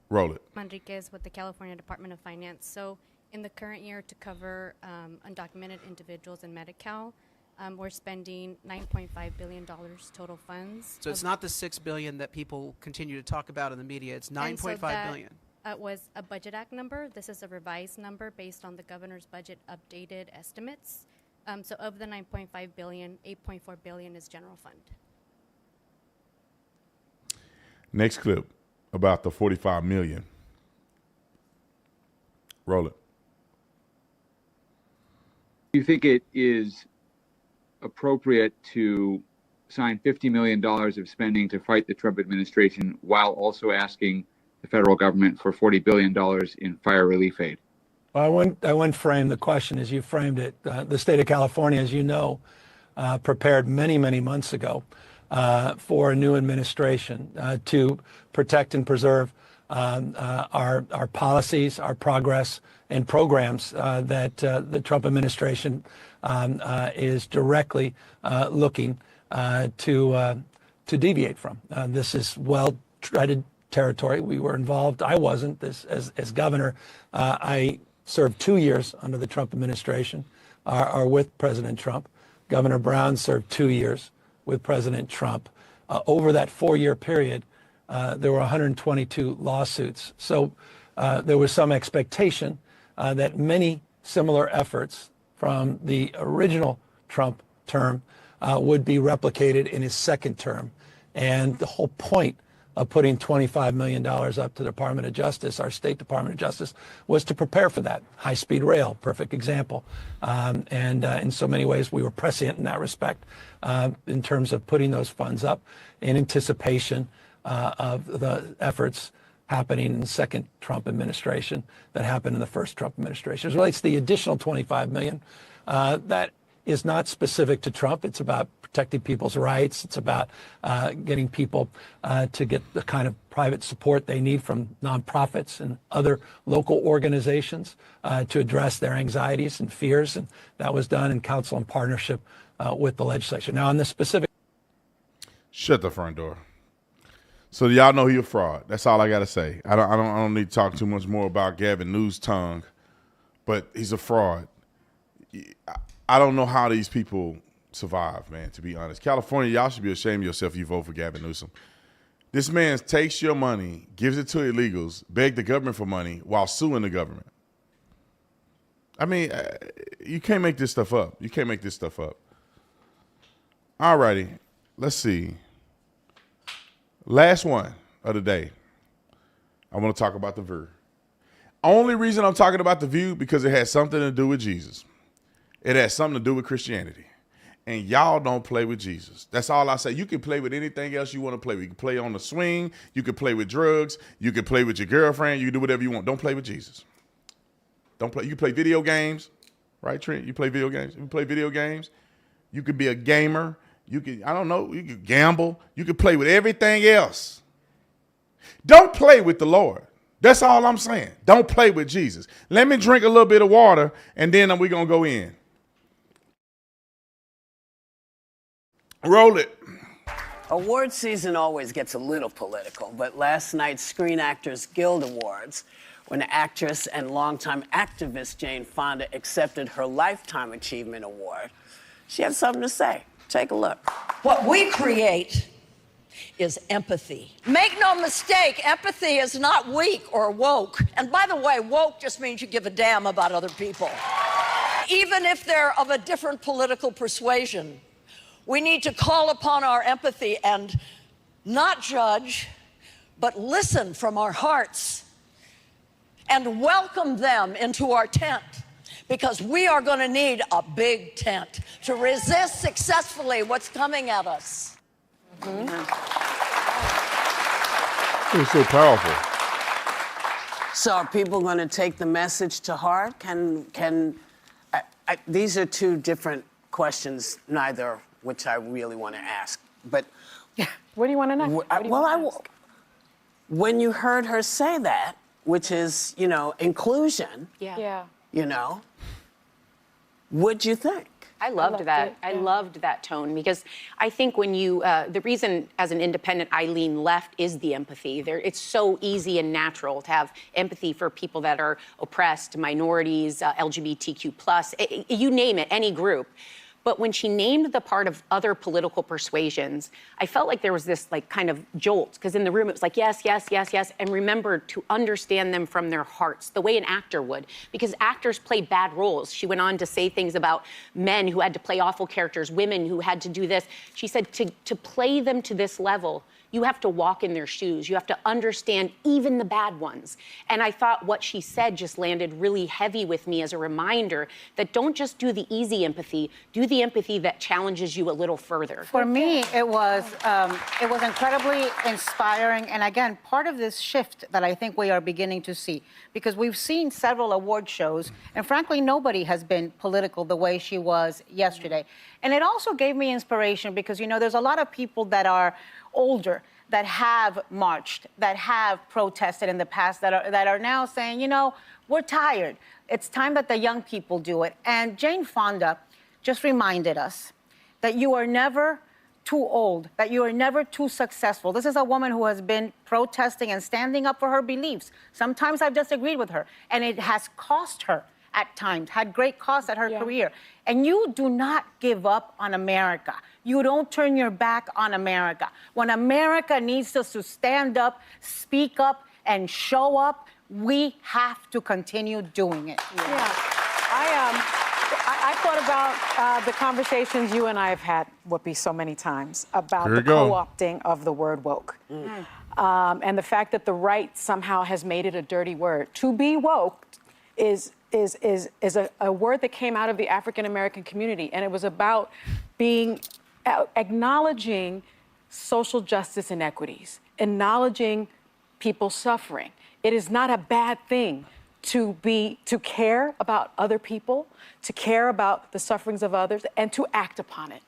Roll it. Manriquez with the California Department of Finance. So in the current year, to cover undocumented individuals in Medi-Cal, we're spending $9.5 billion total funds. So it's not the $6 billion that people continue to talk about in the media. It's $9.5 billion. Was a Budget Act number. This is a revised number based on the governor's budget updated estimates. So of the $9.5 billion, $8.4 billion is general fund. Next clip about the $45 million. Roll it. Do you think it is appropriate to sign $50 million of spending to fight the Trump administration while also asking the federal government for $40 billion in fire relief aid? Well, I wouldn't frame the question as you framed it. The state of California, as you know, prepared many, many months ago for a new administration to protect and preserve our policies, our progress, and programs that the Trump administration is directly looking to deviate from. This is well-treaded territory. We were involved. I wasn't as governor. I served 2 years under the Trump administration, or with President Trump. Governor Brown served 2 years with President Trump. Over that 4-year period, there were 122 lawsuits. So there was some expectation that many similar efforts from the original Trump term would be replicated in his second term. And the whole point of putting $25 million up to the Department of Justice, our State Department of Justice, was to prepare for that. High-speed rail, perfect example. And in so many ways, we were prescient in that respect in terms of putting those funds up in anticipation of the efforts happening in the second Trump administration that happened in the first Trump administration. As it relates to the additional $25 million, that is not specific to Trump. It's about protecting people's rights. It's about getting people to get the kind of private support they need from nonprofits and other local organizations to address their anxieties and fears. And that was done in council and partnership with the legislature. Now, on this specific... Shut the front door. So y'all know he a fraud. That's all I got to say. I don't need to talk too much more about Gavin Newsom's tongue, but he's a fraud. I don't know how these people survive, man, to be honest. California, y'all should be ashamed of yourself if you vote for Gavin Newsom. This man takes your money, gives it to illegals, beg the government for money while suing the government. I mean, you can't make this stuff up. You can't make this stuff up. All righty. Let's see. Last one of the day. I want to talk about the View. Only reason I'm talking about the View because it has something to do with Jesus. It has something to do with Christianity. And y'all don't play with Jesus. That's all I say. You can play with anything else you want to play with. You can play on the swing. You can play with drugs. You can play with your girlfriend. You can do whatever you want. Don't play with Jesus. Don't play. You can play video games. Right, Trent? You play video games? You can play video games. You could be a gamer. You can, I don't know, you can gamble. You can play with everything else. Don't play with the Lord. That's all I'm saying. Don't play with Jesus. Let me drink a little bit of water, and then we're going to go in. Roll it. Award season always gets a little political, but last night's Screen Actors Guild Awards, when actress and longtime activist Jane Fonda accepted her Lifetime Achievement Award, she had something to say. Take a look. What we create is empathy. Make no mistake, empathy is not weak or woke. And by the way, woke just means you give a damn about other people. Even if they're of a different political persuasion, we need to call upon our empathy and not judge, but listen from our hearts and welcome them into our tent. Because we are going to need a big tent to resist successfully what's coming at us. It's so powerful. So are people going to take the message to heart? These are two different questions, neither which I really want to ask. But what do you want to know? When you heard her say that, which is, inclusion. Yeah. What'd you think? I loved that. I loved that tone because I think when you, the reason as an independent I lean left is the empathy. It's so easy and natural to have empathy for people that are oppressed, minorities, LGBTQ+, you name it, any group. But when she named the part of other political persuasions, I felt like there was this kind of jolt, because in the room it was like, yes, yes, yes, yes, and remember to understand them from their hearts, the way an actor would, because actors play bad roles. She went on to say things about men who had to play awful characters, women who had to do this. She said to play them to this level, you have to walk in their shoes. You have to understand even the bad ones. And I thought what she said just landed really heavy with me as a reminder that don't just do the easy empathy, do the empathy that challenges you a little further. For me, it was incredibly inspiring. And again, part of this shift that I think we are beginning to see, because we've seen several award shows, and frankly, nobody has been political the way she was yesterday. And it also gave me inspiration because, there's a lot of people that are older that have marched, that have protested in the past, that are now saying, you know, we're tired. It's time that the young people do it. And Jane Fonda just reminded us that you are never too old, that you are never too successful. This is a woman who has been protesting and standing up for her beliefs. Sometimes I've disagreed with her, and it has cost her at times, had great cost at her career. And you do not give up on America. You don't turn your back on America. When America needs us to stand up, speak up, and show up, we have to continue doing it. I thought about the conversations you and I have had, Whoopi, so many times about Here the we go. co-opting of the word woke. And the fact that the right somehow has made it a dirty word. To be woke is a word that came out of the African American community, and it was about acknowledging social justice inequities, acknowledging people suffering. It is not a bad thing to care about other people, to care about the sufferings of others, and to act upon it.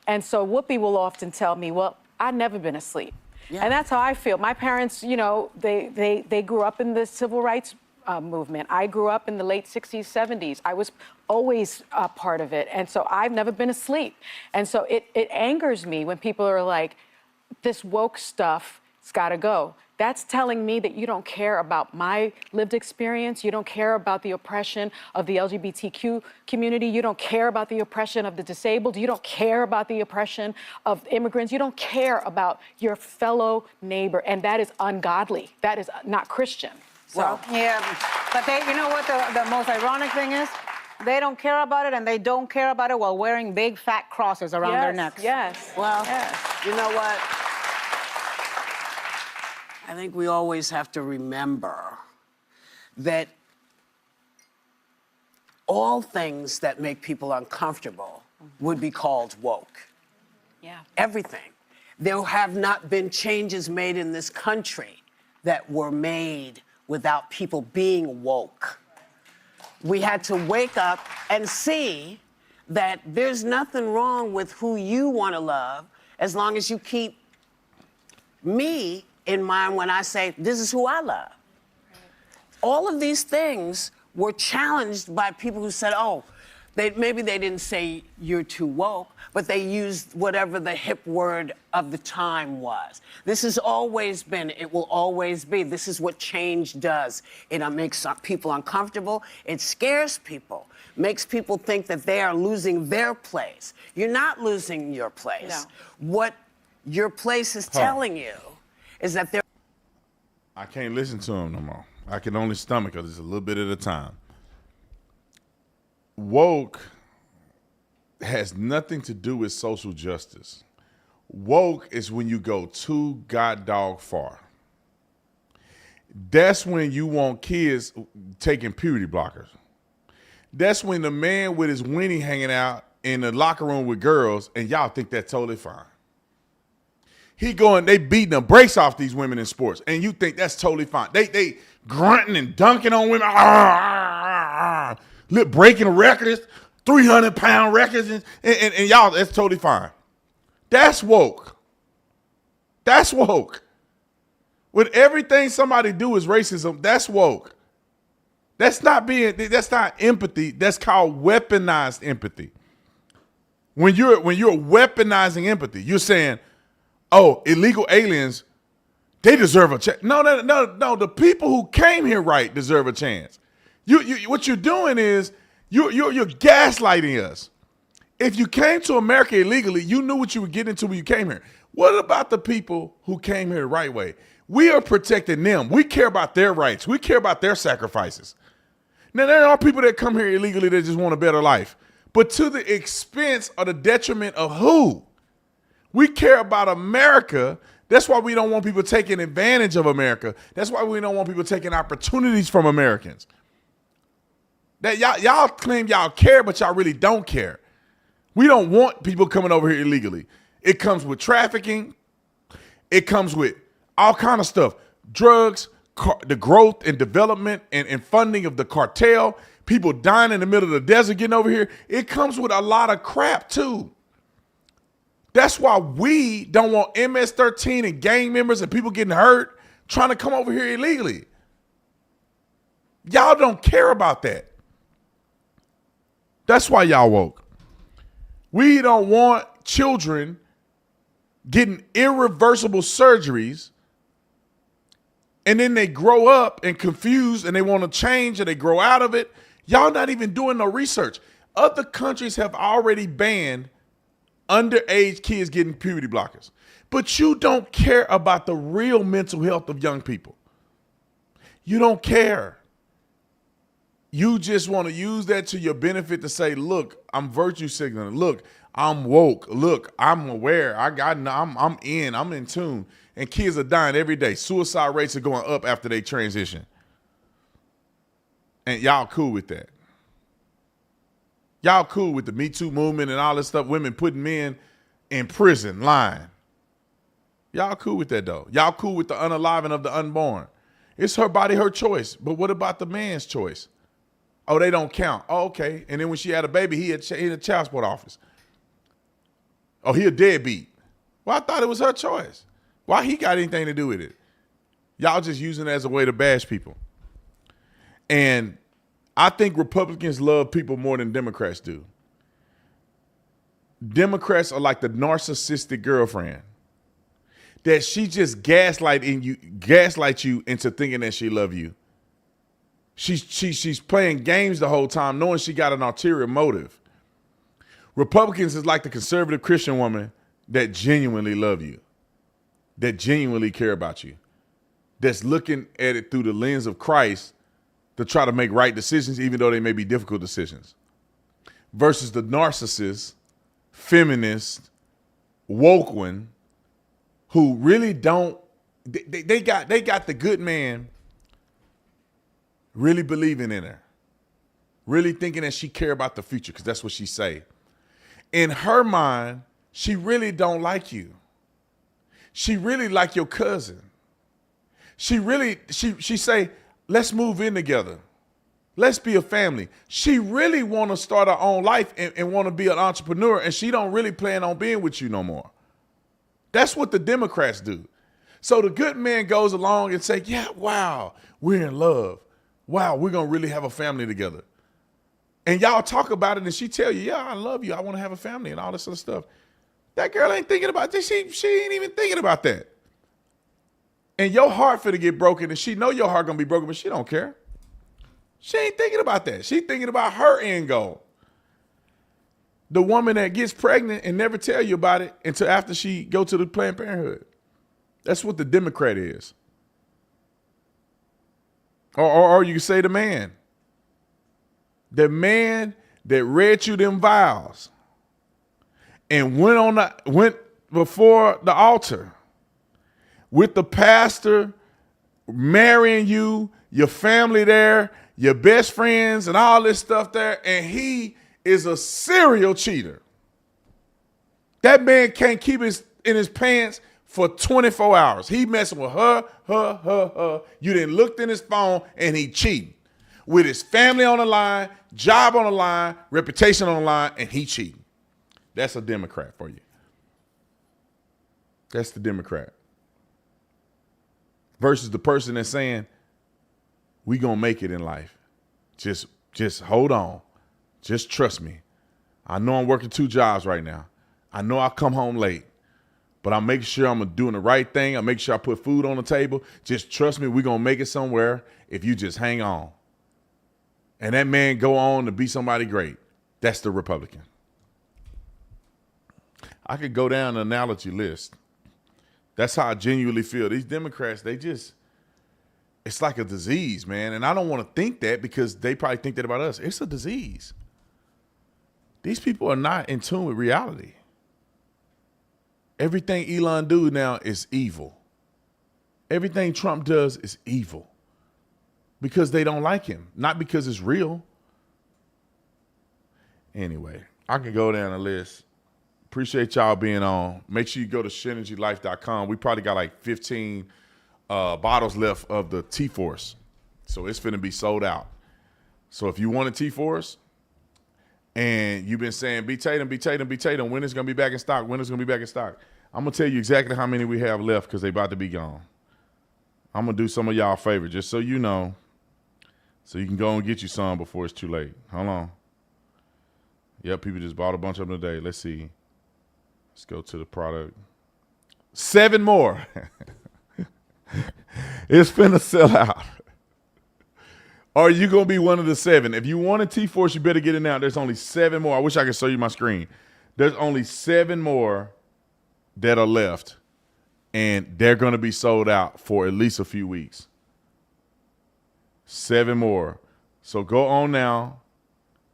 And so Whoopi will often tell me, well, I've never been asleep. And that's how I feel. My parents, you know, they grew up in the civil rights movement. I grew up in the late 60s, 70s. I was always a part of it. And so I've never been asleep. And so it angers me when people are like, this woke stuff, it's got to go. That's telling me that you don't care about my lived experience. You don't care about the oppression of the LGBTQ community. You don't care about the oppression of the disabled. You don't care about the oppression of immigrants. You don't care about your fellow neighbor. And that is ungodly. That is not Christian. Well, yeah, but you know what the most ironic thing is? They don't care about it, and they don't care about it while wearing big fat crosses around their necks. Yes. Well, You know what? I think we always have to remember that all things that make people uncomfortable would be called woke. Yeah. Everything. There have not been changes made in this country that were made without people being woke. We had to wake up and see that there's nothing wrong with who you want to love as long as you keep me in mind when I say, this is who I love. All of these things were challenged by people who said, oh, maybe they didn't say you're too woke, but they used whatever the hip word of the time was. This has always been, it will always be. This is what change does. It makes people uncomfortable. It scares people, makes people think that they are losing their place. You're not losing your place. No. What your place is telling you is that they're... I can't listen to him no more. I can only stomach it just a little bit at a time. Woke has nothing to do with social justice. Woke is when you go too goddamn far. That's when you want kids taking puberty blockers. That's when the man with his weenie hanging out in the locker room with girls, and y'all think that's totally fine. They beating the brakes off these women in sports, and you think that's totally fine. They grunting and dunking on women, breaking records, 300-pound records, and y'all, that's totally fine. That's woke. That's woke. When everything somebody do is racism, that's woke. That's not empathy. That's called weaponized empathy. When you're weaponizing empathy, you're saying, oh, illegal aliens, they deserve a chance. No. The people who came here right deserve a chance. What you're doing is you're gaslighting us. If you came to America illegally, you knew what you were getting into when you came here. What about the people who came here the right way? We are protecting them. We care about their rights. We care about their sacrifices. Now, there are people that come here illegally that just want a better life. But to the expense or the detriment of who? We care about America. That's why we don't want people taking advantage of America. That's why we don't want people taking opportunities from Americans. That y'all claim y'all care, but y'all really don't care. We don't want people coming over here illegally. It comes with trafficking. It comes with all kind of stuff. Drugs, the growth and development and funding of the cartel, people dying in the middle of the desert getting over here. It comes with a lot of crap too. That's why we don't want MS-13 and gang members and people getting hurt trying to come over here illegally. Y'all don't care about that. That's why y'all woke. We don't want children getting irreversible surgeries and then they grow up and confused and they want to change and they grow out of it. Y'all not even doing no research. Other countries have already banned underage kids getting puberty blockers. But you don't care about the real mental health of young people. You don't care. You just want to use that to your benefit to say, look, I'm virtue signaling. Look, I'm woke. Look, I'm aware. I'm in tune. And kids are dying every day. Suicide rates are going up after they transition. And y'all cool with that. Y'all cool with the Me Too movement and all this stuff, women putting men in prison, lying. Y'all cool with that, though. Y'all cool with the unaliving of the unborn. It's her body, her choice. But what about the man's choice? Oh, they don't count. Oh, okay. And then when she had a baby, he in the child support office. Oh, he a deadbeat. Well, I thought it was her choice. Why he got anything to do with it? Y'all just using it as a way to bash people. And I think Republicans love people more than Democrats do. Democrats are like the narcissistic girlfriend that she just gaslight you into thinking that she love you. She's playing games the whole time, knowing she got an ulterior motive. Republicans is like the conservative Christian woman that genuinely love you, that genuinely care about you, that's looking at it through the lens of Christ to try to make right decisions, even though they may be difficult decisions. Versus the narcissist, feminist, woke one, who really don't. They got the good man really believing in her, really thinking that she care about the future because that's what she say. In her mind, she really don't like you. She really like your cousin. She say, let's move in together. Let's be a family. She really want to start her own life and want to be an entrepreneur, and she don't really plan on being with you no more. That's what the Democrats do. So the good man goes along and say, yeah, wow, we're in love. Wow, we're going to really have a family together. And y'all talk about it and she tell you, yeah, I love you. I want to have a family and all this other stuff. That girl ain't thinking about this. She ain't even thinking about that. And your heart finna get broken and she know your heart going to be broken, but she don't care. She ain't thinking about that. She thinking about her end goal. The woman that gets pregnant and never tell you about it until after she go to the Planned Parenthood. That's what the Democrat is. Or you can say the man. The man that read you them vows and went before the altar with the pastor marrying you, your family there, your best friends and all this stuff there, and he is a serial cheater. That man can't keep in his pants for 24 hours. He messing with her. You done looked in his phone and he cheating. With his family on the line, job on the line, reputation on the line, and he cheating. That's a Democrat for you. That's the Democrat. Versus the person that's saying, we gonna make it in life. Just hold on. Just trust me. I know I'm working 2 jobs right now. I know I come home late, but I'm making sure I'm doing the right thing. I make sure I put food on the table. Just trust me, we're gonna make it somewhere if you just hang on. And that man go on to be somebody great. That's the Republican. I could go down the analogy list. That's how I genuinely feel. These Democrats, it's like a disease, man. And I don't want to think that because they probably think that about us. It's a disease. These people are not in tune with reality. Everything Elon do now is evil. Everything Trump does is evil. Because they don't like him, not because it's real. Anyway, I can go down the list. Appreciate y'all being on. Make sure you go to ShenergyLife.com. We probably got like 15 bottles left of the T-Force. So it's finna be sold out. So if you want a T-Force, and you've been saying, be Tatum, be Tatum, be Tatum. When is going to be back in stock? When is going to be back in stock? I'm going to tell you exactly how many we have left because they about to be gone. I'm going to do some of y'all a favor just so you know, so you can go and get you some before it's too late. Hold on. Yep, people just bought a bunch of them today. Let's see. Let's go to the product. 7 more. It's finna sell out. Are you going to be one of the 7? If you want a T-Force, you better get it now. There's only 7 more. I wish I could show you my screen. There's only 7 more that are left, and they're going to be sold out for at least a few weeks. 7 more. So go on now.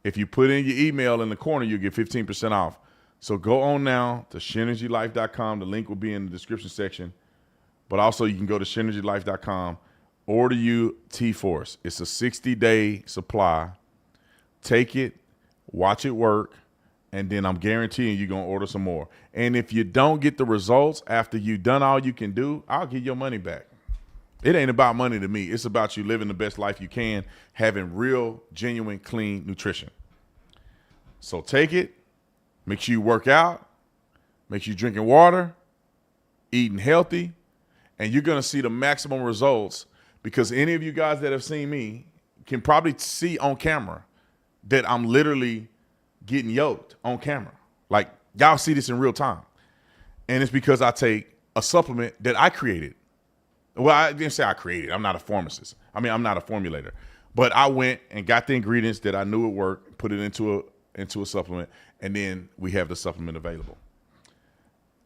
If you put in your email in the corner, you get 15% off. So go on now to ShenergyLife.com. The link will be in the description section. But also you can go to ShenergyLife.com. Order you T-Force. It's a 60-day supply. Take it, watch it work, and then I'm guaranteeing you're going to order some more. And if you don't get the results after you've done all you can do, I'll give your money back. It ain't about money to me. It's about you living the best life you can, having real, genuine, clean nutrition. So take it. Make sure you work out. Make sure you're drinking water, eating healthy, and you're going to see the maximum results because any of you guys that have seen me can probably see on camera that I'm literally getting yoked on camera. Like, y'all see this in real time. And it's because I take a supplement that I created. Well, I didn't say I created. I'm not a pharmacist. I mean, I'm not a formulator. But I went and got the ingredients that I knew would work, put it into a supplement, and then we have the supplement available.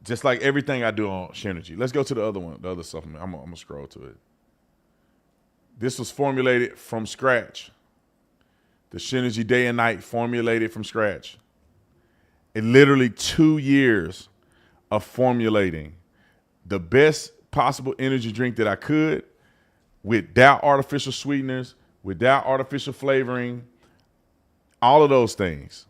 Just like everything I do on Shenergy. Let's go to the other one, the other supplement. I'm going to scroll to it. This was formulated from scratch. The Shenergy Day and Night formulated from scratch. In literally 2 years of formulating the best possible energy drink that I could without artificial sweeteners, without artificial flavoring, all of those things.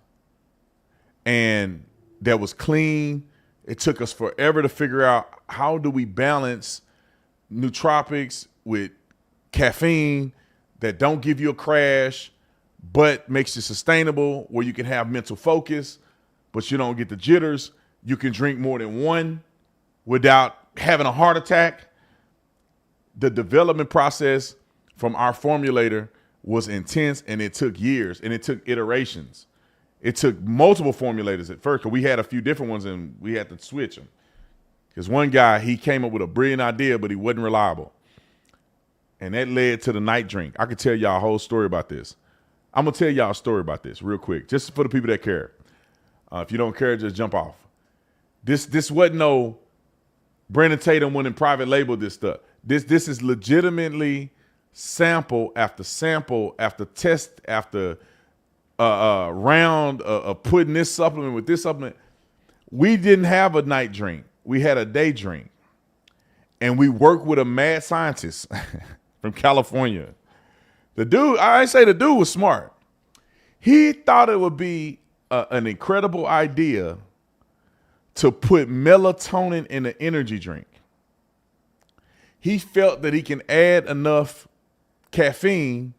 And that was clean. It took us forever to figure out how do we balance nootropics with caffeine that don't give you a crash, but makes you sustainable where you can have mental focus, but you don't get the jitters. You can drink more than one without having a heart attack. The development process from our formulator was intense, and it took years, and it took iterations. It took multiple formulators at first, because we had a few different ones, and we had to switch them. Because one guy, he came up with a brilliant idea, but he wasn't reliable. And that led to the night drink. I could tell y'all a whole story about this. I'm going to tell y'all a story about this real quick, just for the people that care. If you don't care, just jump off. This wasn't no Brandon Tatum went and private labeled this stuff. This is legitimately sample after test after round of putting this supplement with this supplement. We didn't have a night drink. We had a day drink. And we worked with a mad scientist from California. The dude, I say the dude was smart. He thought it would be an incredible idea to put melatonin in an energy drink. He felt that he can add enough caffeine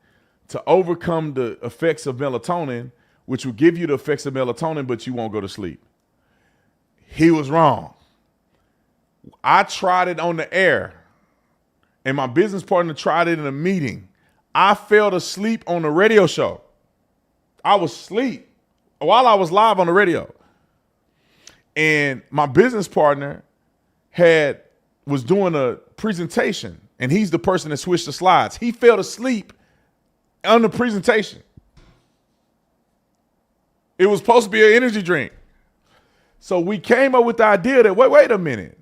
to overcome the effects of melatonin, which will give you the effects of melatonin, but you won't go to sleep. He was wrong. I tried it on the air, and my business partner tried it in a meeting. I fell asleep on the radio show. I was asleep while I was live on the radio. And my business partner was doing a presentation, and he's the person that switched the slides. He fell asleep on the presentation. It was supposed to be an energy drink. So we came up with the idea that, wait a minute.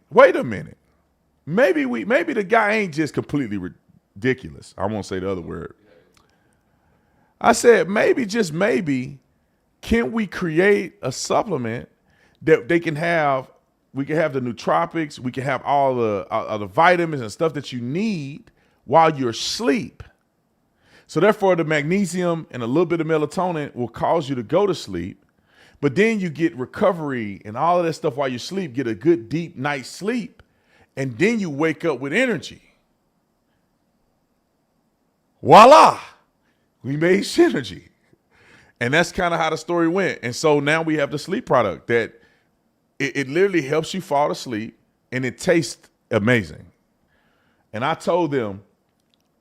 Maybe the guy ain't just completely ridiculous. I won't say the other word. I said, just maybe, can we create a supplement that they can have? We can have the nootropics. We can have all the vitamins and stuff that you need while you're asleep. So therefore, the magnesium and a little bit of melatonin will cause you to go to sleep. But then you get recovery and all of that stuff while you sleep, get a good deep night's sleep, and then you wake up with energy. Voila! We made Shenergy. And that's kind of how the story went. And so now we have the sleep product that it literally helps you fall asleep, and it tastes amazing. And I told them,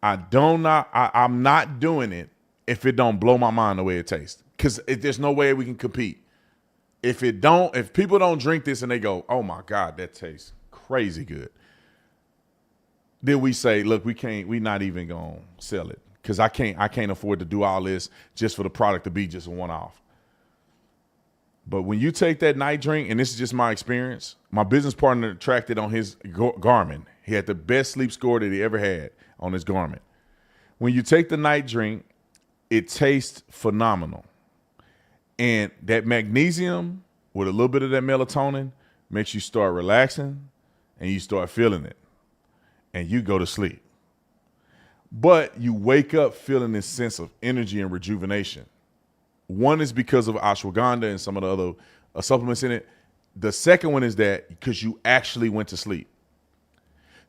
I'm not doing it if it don't blow my mind the way it tastes, because there's no way we can compete. If people don't drink this and they go, oh my God, that tastes crazy good, then we say, look, we're not even gonna sell it, because I can't afford to do all this just for the product to be just a one-off. But when you take that night drink, and this is just my experience, my business partner tracked it on his Garmin. He had the best sleep score that he ever had on his Garmin. When you take the night drink, it tastes phenomenal. And that magnesium with a little bit of that melatonin makes you start relaxing, and you start feeling it, and you go to sleep. But you wake up feeling this sense of energy and rejuvenation. One is because of ashwagandha and some of the other supplements in it. The second one is that because you actually went to sleep.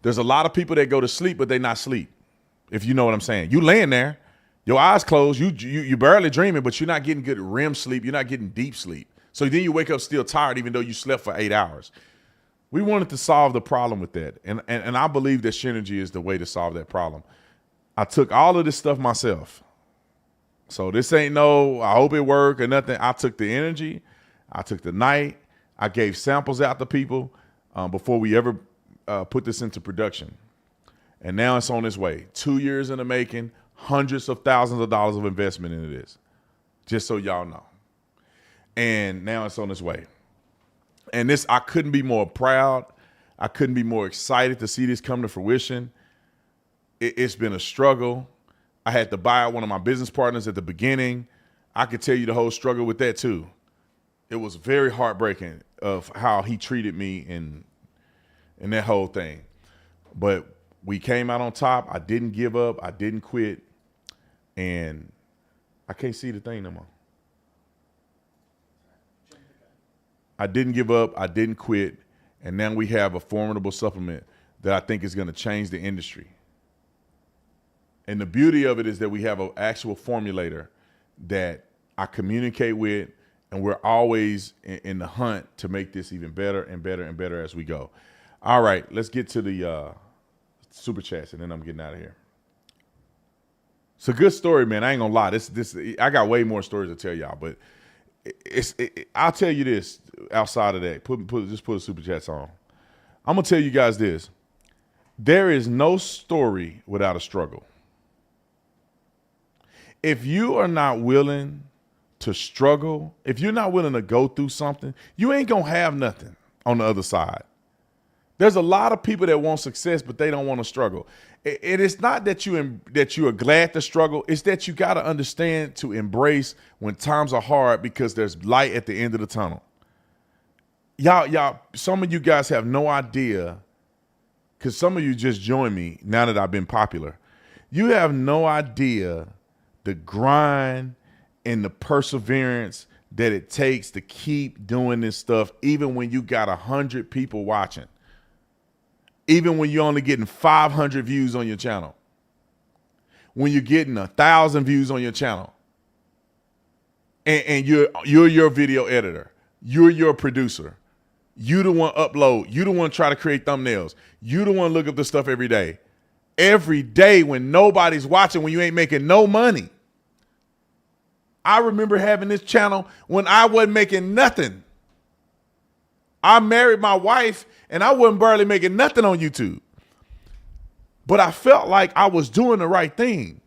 There's a lot of people that go to sleep, but they not sleep, if you know what I'm saying. You laying there, your eyes closed, you barely dreaming, but you're not getting good REM sleep. You're not getting deep sleep. So then you wake up still tired, even though you slept for 8 hours. We wanted to solve the problem with that. And I believe that Synergy is the way to solve that problem. I took all of this stuff myself. So this ain't no, I hope it work or nothing. I took the energy. I took the night. I gave samples out to people before we ever put this into production. And now it's on its way. 2 years in the making, hundreds of thousands of dollars of investment into this, just so y'all know. And now it's on its way. And this, I couldn't be more proud. I couldn't be more excited to see this come to fruition. It's been a struggle. I had to buy out one of my business partners at the beginning. I could tell you the whole struggle with that too. It was very heartbreaking of how he treated me in that whole thing. But we came out on top. I didn't give up. I didn't quit. And I can't see the thing no more. I didn't give up. I didn't quit. And now we have a formidable supplement that I think is going to change the industry. And the beauty of it is that we have an actual formulator that I communicate with, and we're always in the hunt to make this even better and better and better as we go. All right, let's get to the super chats, and then I'm getting out of here. It's a good story, man. I ain't gonna lie. This I got way more stories to tell y'all, but I'll tell you this outside of that. Just put the super chats on. I'm gonna tell you guys this. There is no story without a struggle. If you are not willing to struggle, if you're not willing to go through something, you ain't gonna have nothing on the other side. There's a lot of people that want success, but they don't want to struggle. It is not that you are glad to struggle. It's that you got to understand to embrace when times are hard, because there's light at the end of the tunnel. Y'all, some of you guys have no idea, because some of you just joined me now that I've been popular. You have no idea the grind and the perseverance that it takes to keep doing this stuff, even when you got 100 people watching. Even when you're only getting 500 views on your channel, when you're getting 1,000 views on your channel, and you're your video editor, you're your producer, you the one upload, you the one try to create thumbnails, you the one look up the stuff every day. Every day when nobody's watching, when you ain't making no money. I remember having this channel when I wasn't making nothing. I married my wife, and I wasn't barely making nothing on YouTube. But I felt like I was doing the right thing.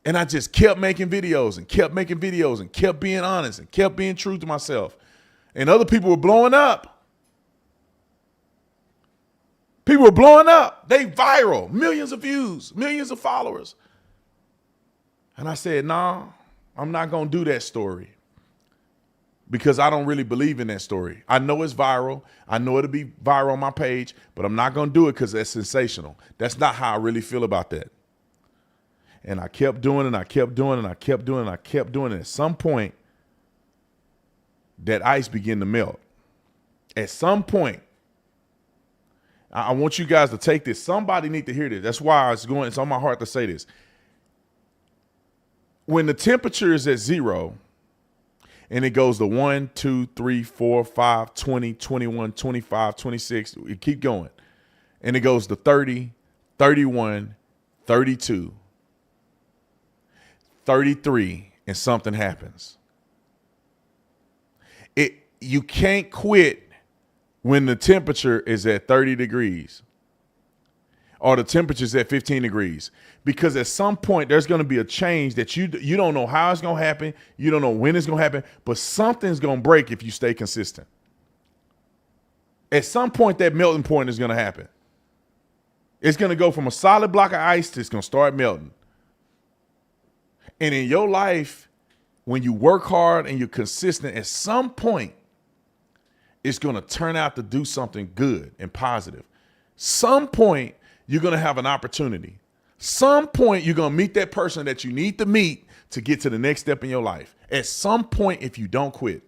And I just kept making videos and kept making videos and kept being honest and kept being true to myself. And other people were blowing up. People were blowing up. They viral. Millions of views, millions of followers. And I said, nah, I'm not going to do that story, because I don't really believe in that story. I know it's viral. I know it'll be viral on my page, but I'm not going to do it because that's sensational. That's not how I really feel about that. And I kept doing it, and I kept doing it, and I kept doing it, and I kept doing it. At some point, that ice began to melt. At some point, I want you guys to take this. Somebody need to hear this. That's why it's on my heart to say this. when the temperature is at 0 and it goes to 1, 2, 3, 4, 5, 20, 21, 25, 26, it keep going. And it goes to 30, 31, 32, 33, and something happens. You can't quit when the temperature is at 30 degrees or the temperature is at 15 degrees, because at some point there's going to be a change that you don't know how it's going to happen. You don't know when it's going to happen, but something's going to break if you stay consistent. At some point, that melting point is going to happen. It's going to go from a solid block of ice to it's going to start melting. And in your life, when you work hard and you're consistent, at some point, it's going to turn out to do something good and positive. Some point, you're going to have an opportunity. Some point, you're going to meet that person that you need to meet to get to the next step in your life. At some point, if you don't quit.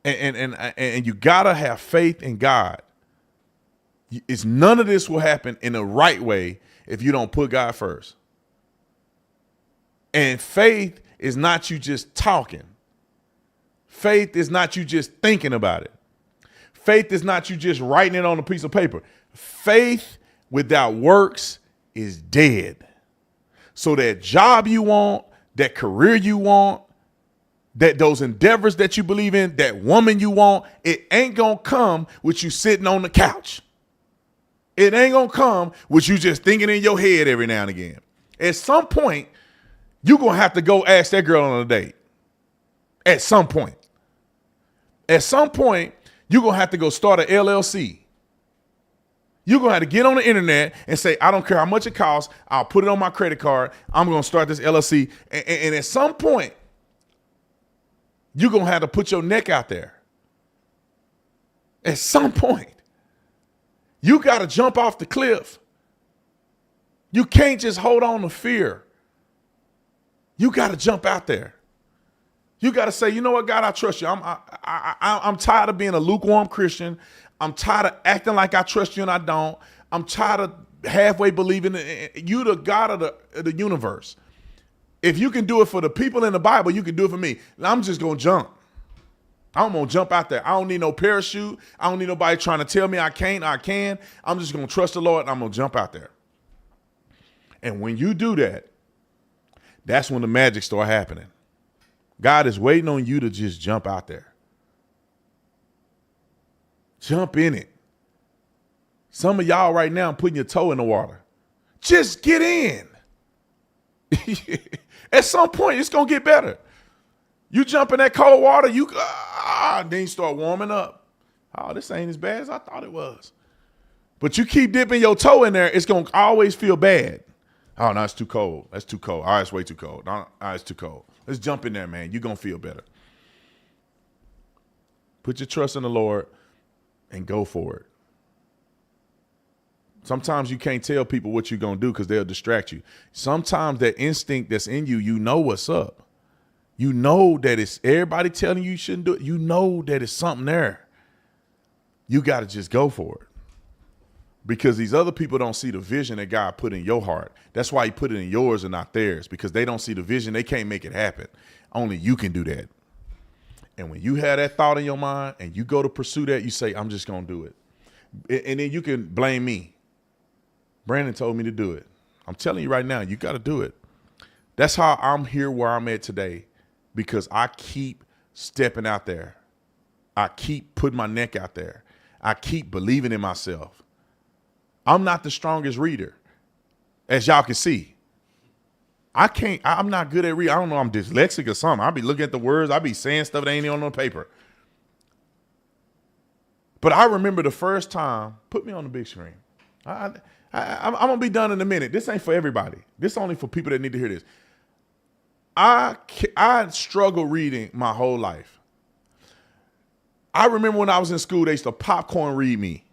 And you got to have faith in God. It's none of this will happen in the right way if you don't put God first. And faith is not you just talking. Faith is not you just thinking about it. Faith is not you just writing it on a piece of paper. Faith without works is dead. So that job you want, that career you want, that those endeavors that you believe in, that woman you want, it ain't gonna come with you sitting on the couch. It ain't gonna come with you just thinking in your head every now and again. At some point, you're gonna have to go ask that girl on a date. At some point. At some point, you're going to have to go start an LLC. You're going to have to get on the internet and say, I don't care how much it costs. I'll put it on my credit card. I'm going to start this LLC. And at some point, you're going to have to put your neck out there. At some point, you got to jump off the cliff. You can't just hold on to fear. You got to jump out there. You got to say, you know what, God, I trust you. I'm tired of being a lukewarm Christian. I'm tired of acting like I trust you and I don't. I'm tired of halfway believing you, the God of the universe. If you can do it for the people in the Bible, you can do it for me. I'm just going to jump. I'm going to jump out there. I don't need no parachute. I don't need nobody trying to tell me I can't or I can. I'm just going to trust the Lord and I'm going to jump out there. And when you do that, that's when the magic starts happening. God is waiting on you to just jump out there. Jump in it. Some of y'all right now putting your toe in the water. Just get in. At some point, it's going to get better. You jump in that cold water, then you start warming up. Oh, this ain't as bad as I thought it was. But you keep dipping your toe in there, it's going to always feel bad. Oh, no, it's too cold. That's too cold. All right, it's way too cold. No, it's too cold. Let's jump in there, man. You're going to feel better. Put your trust in the Lord and go for it. Sometimes you can't tell people what you're going to do because they'll distract you. Sometimes that instinct that's in you, you know what's up. You know that it's everybody telling you shouldn't do it. You know that it's something there. You got to just go for it. Because these other people don't see the vision that God put in your heart. That's why he put it in yours and not theirs, because they don't see the vision. They can't make it happen. Only you can do that. And when you have that thought in your mind and you go to pursue that, you say, I'm just going to do it. And then you can blame me. Brandon told me to do it. I'm telling you right now, you got to do it. That's how I'm here where I'm at today, because I keep stepping out there. I keep putting my neck out there. I keep believing in myself. I'm not the strongest reader, as y'all can see. I'm not good at reading. I don't know, I'm dyslexic or something. I'll be looking at the words. I'll be saying stuff that ain't on the paper. But I remember the first time, put me on the big screen. I'm going to be done in a minute. This ain't for everybody. This is only for people that need to hear this. I struggled reading my whole life. I remember when I was in school, they used to popcorn read me.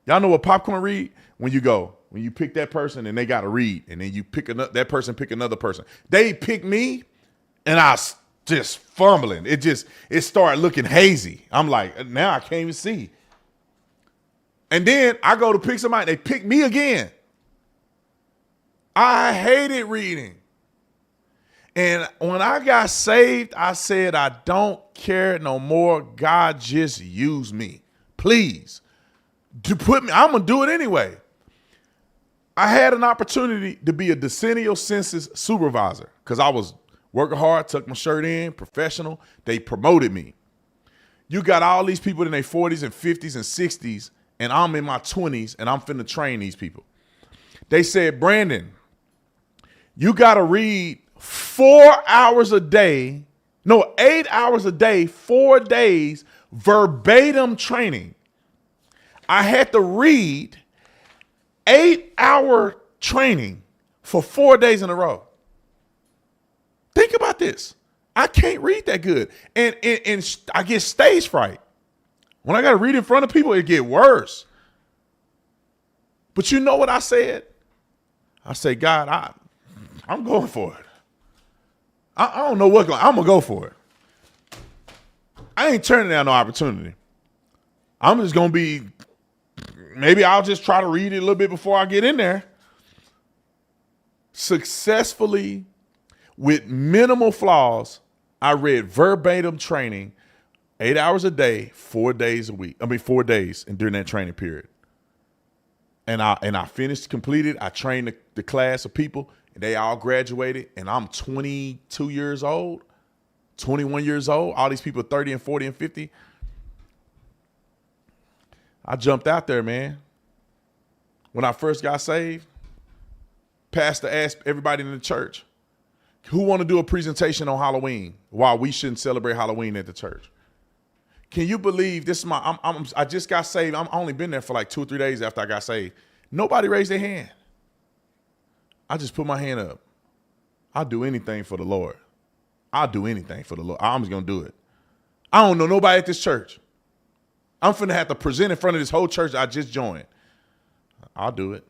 Y'all know what popcorn read? When you pick that person and they got to read, and then you pick that person, pick another person. They pick me, and I was just fumbling. It started looking hazy. I'm like, now I can't even see. And then I go to pick somebody, they pick me again. I hated reading. And when I got saved, I said, I don't care no more. God, just use me. Please. I'm going to do it anyway. I had an opportunity to be a decennial census supervisor because I was working hard, tucked my shirt in, professional. They promoted me. You got all these people in their 40s and 50s and 60s, and I'm in my 20s, and I'm finna train these people. They said, Brandon, you got to read 4 hours a day, no, 8 hours a day, 4 days, verbatim training. I had to read 8-hour training for 4 days in a row. Think about this. I can't read that good. And I get stage fright. When I got to read in front of people, it get worse. But you know what I said? I say, God, I'm going for it. I don't know what's going on. I'm going to go for it. I ain't turning down no opportunity. I'm just going to be, maybe I'll just try to read it a little bit before I get in there. Successfully, with minimal flaws, I read verbatim training 8 hours a day, 4 days a week. 4 days and during that training period. And I finished, completed. I trained the class of people, and they all graduated. And I'm 22 years old, 21 years old. All these people 30 and 40 and 50. I jumped out there, man. When I first got saved, pastor asked everybody in the church, who want to do a presentation on Halloween? Why we shouldn't celebrate Halloween at the church. Can you believe this is I just got saved. I'm only been there for like 2 or 3 days after I got saved. Nobody raised their hand. I just put my hand up. I'll do anything for the Lord. I'll do anything for the Lord. I'm just going to do it. I don't know nobody at this church. I'm finna have to present in front of this whole church I just joined. I'll do it.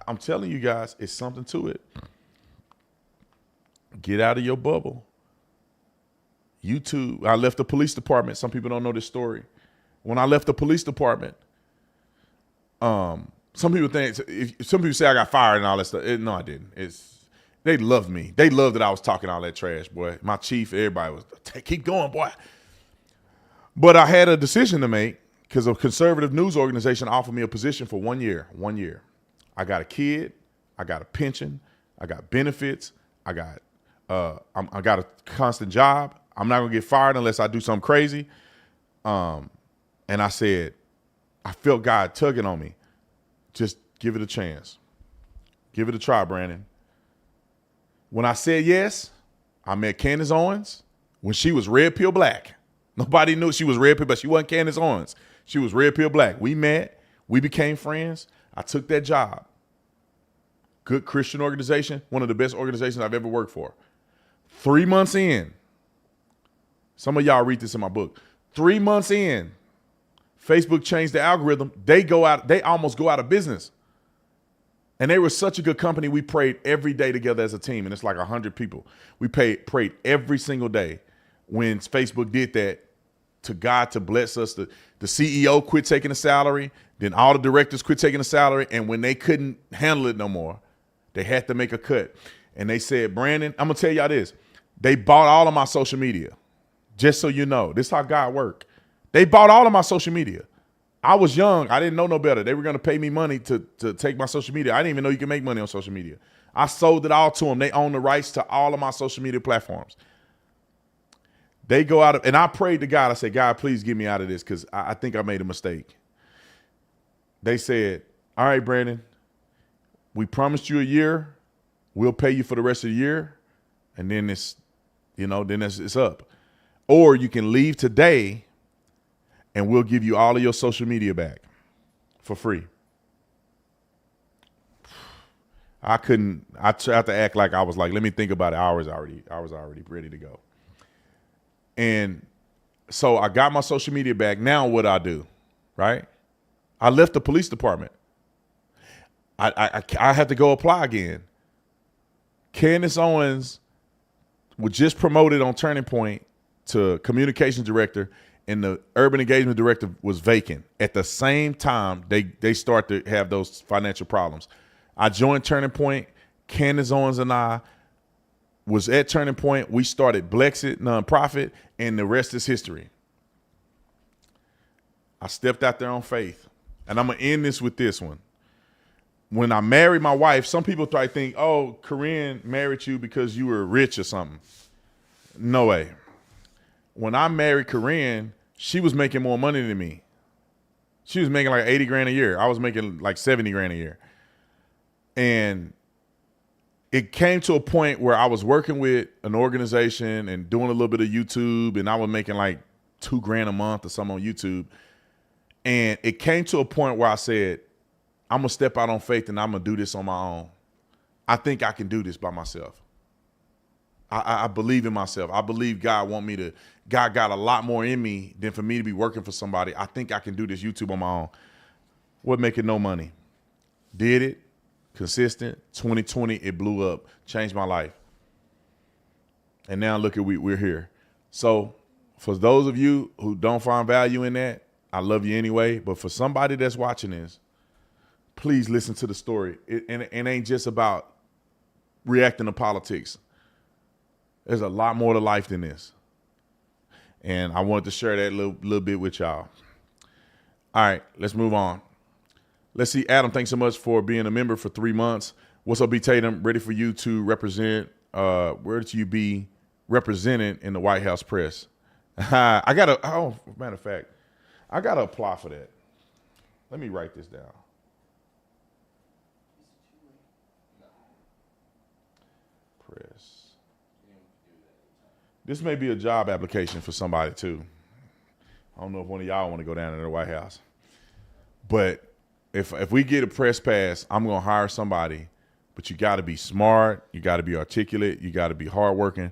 I'm telling you guys, it's something to it. Get out of your bubble. YouTube. I left the police department. Some people don't know this story. When I left the police department, some people say I got fired and all that stuff. No, I didn't. They loved me. They loved that I was talking all that trash, boy. My chief, everybody was, keep going, boy. But I had a decision to make because a conservative news organization offered me a position for 1 year. 1 year. I got a kid. I got a pension. I got benefits. I got a constant job. I'm not gonna get fired unless I do something crazy. And I said, I felt God tugging on me. Just give it a chance. Give it a try, Brandon. When I said yes, I met Candace Owens when she was red pill black. Nobody knew she was red pill, but she wasn't Candace Owens. She was red pill black. We met. We became friends. I took that job. Good Christian organization, one of the best organizations I've ever worked for. 3 months in, some of y'all read this in my book. 3 months in, Facebook changed the algorithm. They almost go out of business. And they were such a good company. We prayed every day together as a team, and it's like 100 people. We prayed every single day. When Facebook did that, to God to bless us, the CEO quit taking a salary, then all the directors quit taking a salary, and when they couldn't handle it no more, they had to make a cut. And they said, Brandon, I'm going to tell y'all this. They bought all of my social media, just so you know. This is how God worked. They bought all of my social media. I was young. I didn't know no better. They were going to pay me money to take my social media. I didn't even know you can make money on social media. I sold it all to them. They own the rights to all of my social media platforms. They go out, and I prayed to God. I said, God, please get me out of this because I think I made a mistake. They said, all right, Brandon, we promised you a year. We'll pay you for the rest of the year. And then it's up. Or you can leave today and we'll give you all of your social media back for free. I tried to act like I was like, let me think about it. I was already ready to go. And so I got my social media back. Now what I do, right? I left the police department. I had to go apply again. Candace Owens was just promoted on Turning Point to communications director, and the urban engagement director was vacant. At the same time, they start to have those financial problems. I joined Turning Point. Candace Owens and I was at Turning Point. We started Blexit nonprofit, and the rest is history. I stepped out there on faith. And I'm going to end this with this one. When I married my wife, some people try to think, oh, Corinne married you because you were rich or something. No way. When I married Corinne, she was making more money than me. She was making like 80 grand a year. I was making like 70 grand a year. And it came to a point where I was working with an organization and doing a little bit of YouTube, and I was making like $2 grand a month or something on YouTube. And it came to a point where I said, I'm going to step out on faith and I'm going to do this on my own. I think I can do this by myself. I believe in myself. I believe God got a lot more in me than for me to be working for somebody. I think I can do this YouTube on my own. Wasn't making no money. Did it. Consistent. 2020, it blew up. Changed my life. And now look at we're here. So for those of you who don't find value in that, I love you anyway. But for somebody that's watching this, please listen to the story. It ain't just about reacting to politics. There's a lot more to life than this. And I wanted to share that little bit with y'all. All right, let's move on. Let's see. Adam, thanks so much for being a member for 3 months. What's up, B. Tatum? Ready for you to represent. Where did you be represented in the White House press? Matter of fact, I got to apply for that. Let me write this down. Press. This may be a job application for somebody too. I don't know if one of y'all want to go down to the White House. But if we get a press pass, I'm going to hire somebody. But you got to be smart. You got to be articulate. You got to be hardworking.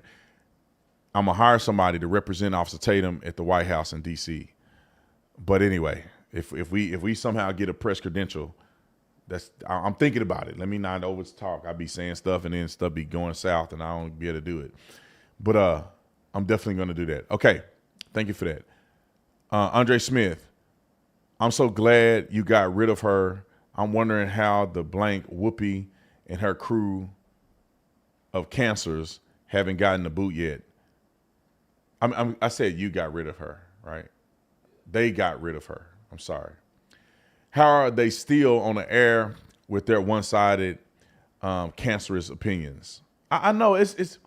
I'm going to hire somebody to represent Officer Tatum at the White House in D.C. But anyway, if we somehow get a press credential, I'm thinking about it. Let me not over talk. I be saying stuff and then stuff be going south and I don't be able to do it. But I'm definitely going to do that. Okay. Thank you for that. Andre Smith, I'm so glad you got rid of her. I'm wondering how the blank Whoopi and her crew of cancers haven't gotten the boot yet. I said you got rid of her, right? They got rid of her. I'm sorry. How are they still on the air with their one-sided cancerous opinions? I know it's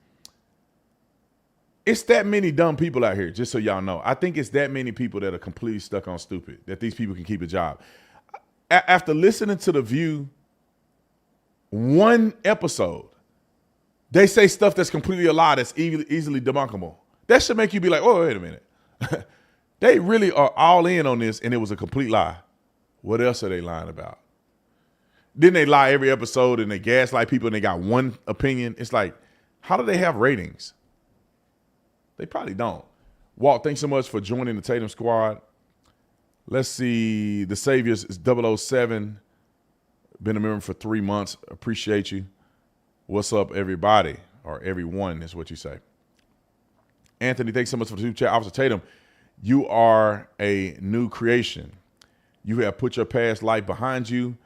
that many dumb people out here, just so y'all know. I think it's that many people that are completely stuck on stupid, that these people can keep a job. After listening to The View, one episode, they say stuff that's completely a lie that's easily debunkable. That should make you be like, oh, wait a minute. They really are all in on this, and it was a complete lie. What else are they lying about? Then they lie every episode, and they gaslight people, and they got one opinion. It's like, how do they have ratings? They probably don't. Walt, thanks so much for joining the Tatum squad. Let's see. The Saviors is 007. Been a member for 3 months. Appreciate you. What's up, everybody? Or everyone is what you say. Anthony, thanks so much for the super chat. Officer Tatum, you are a new creation. You have put your past life behind you,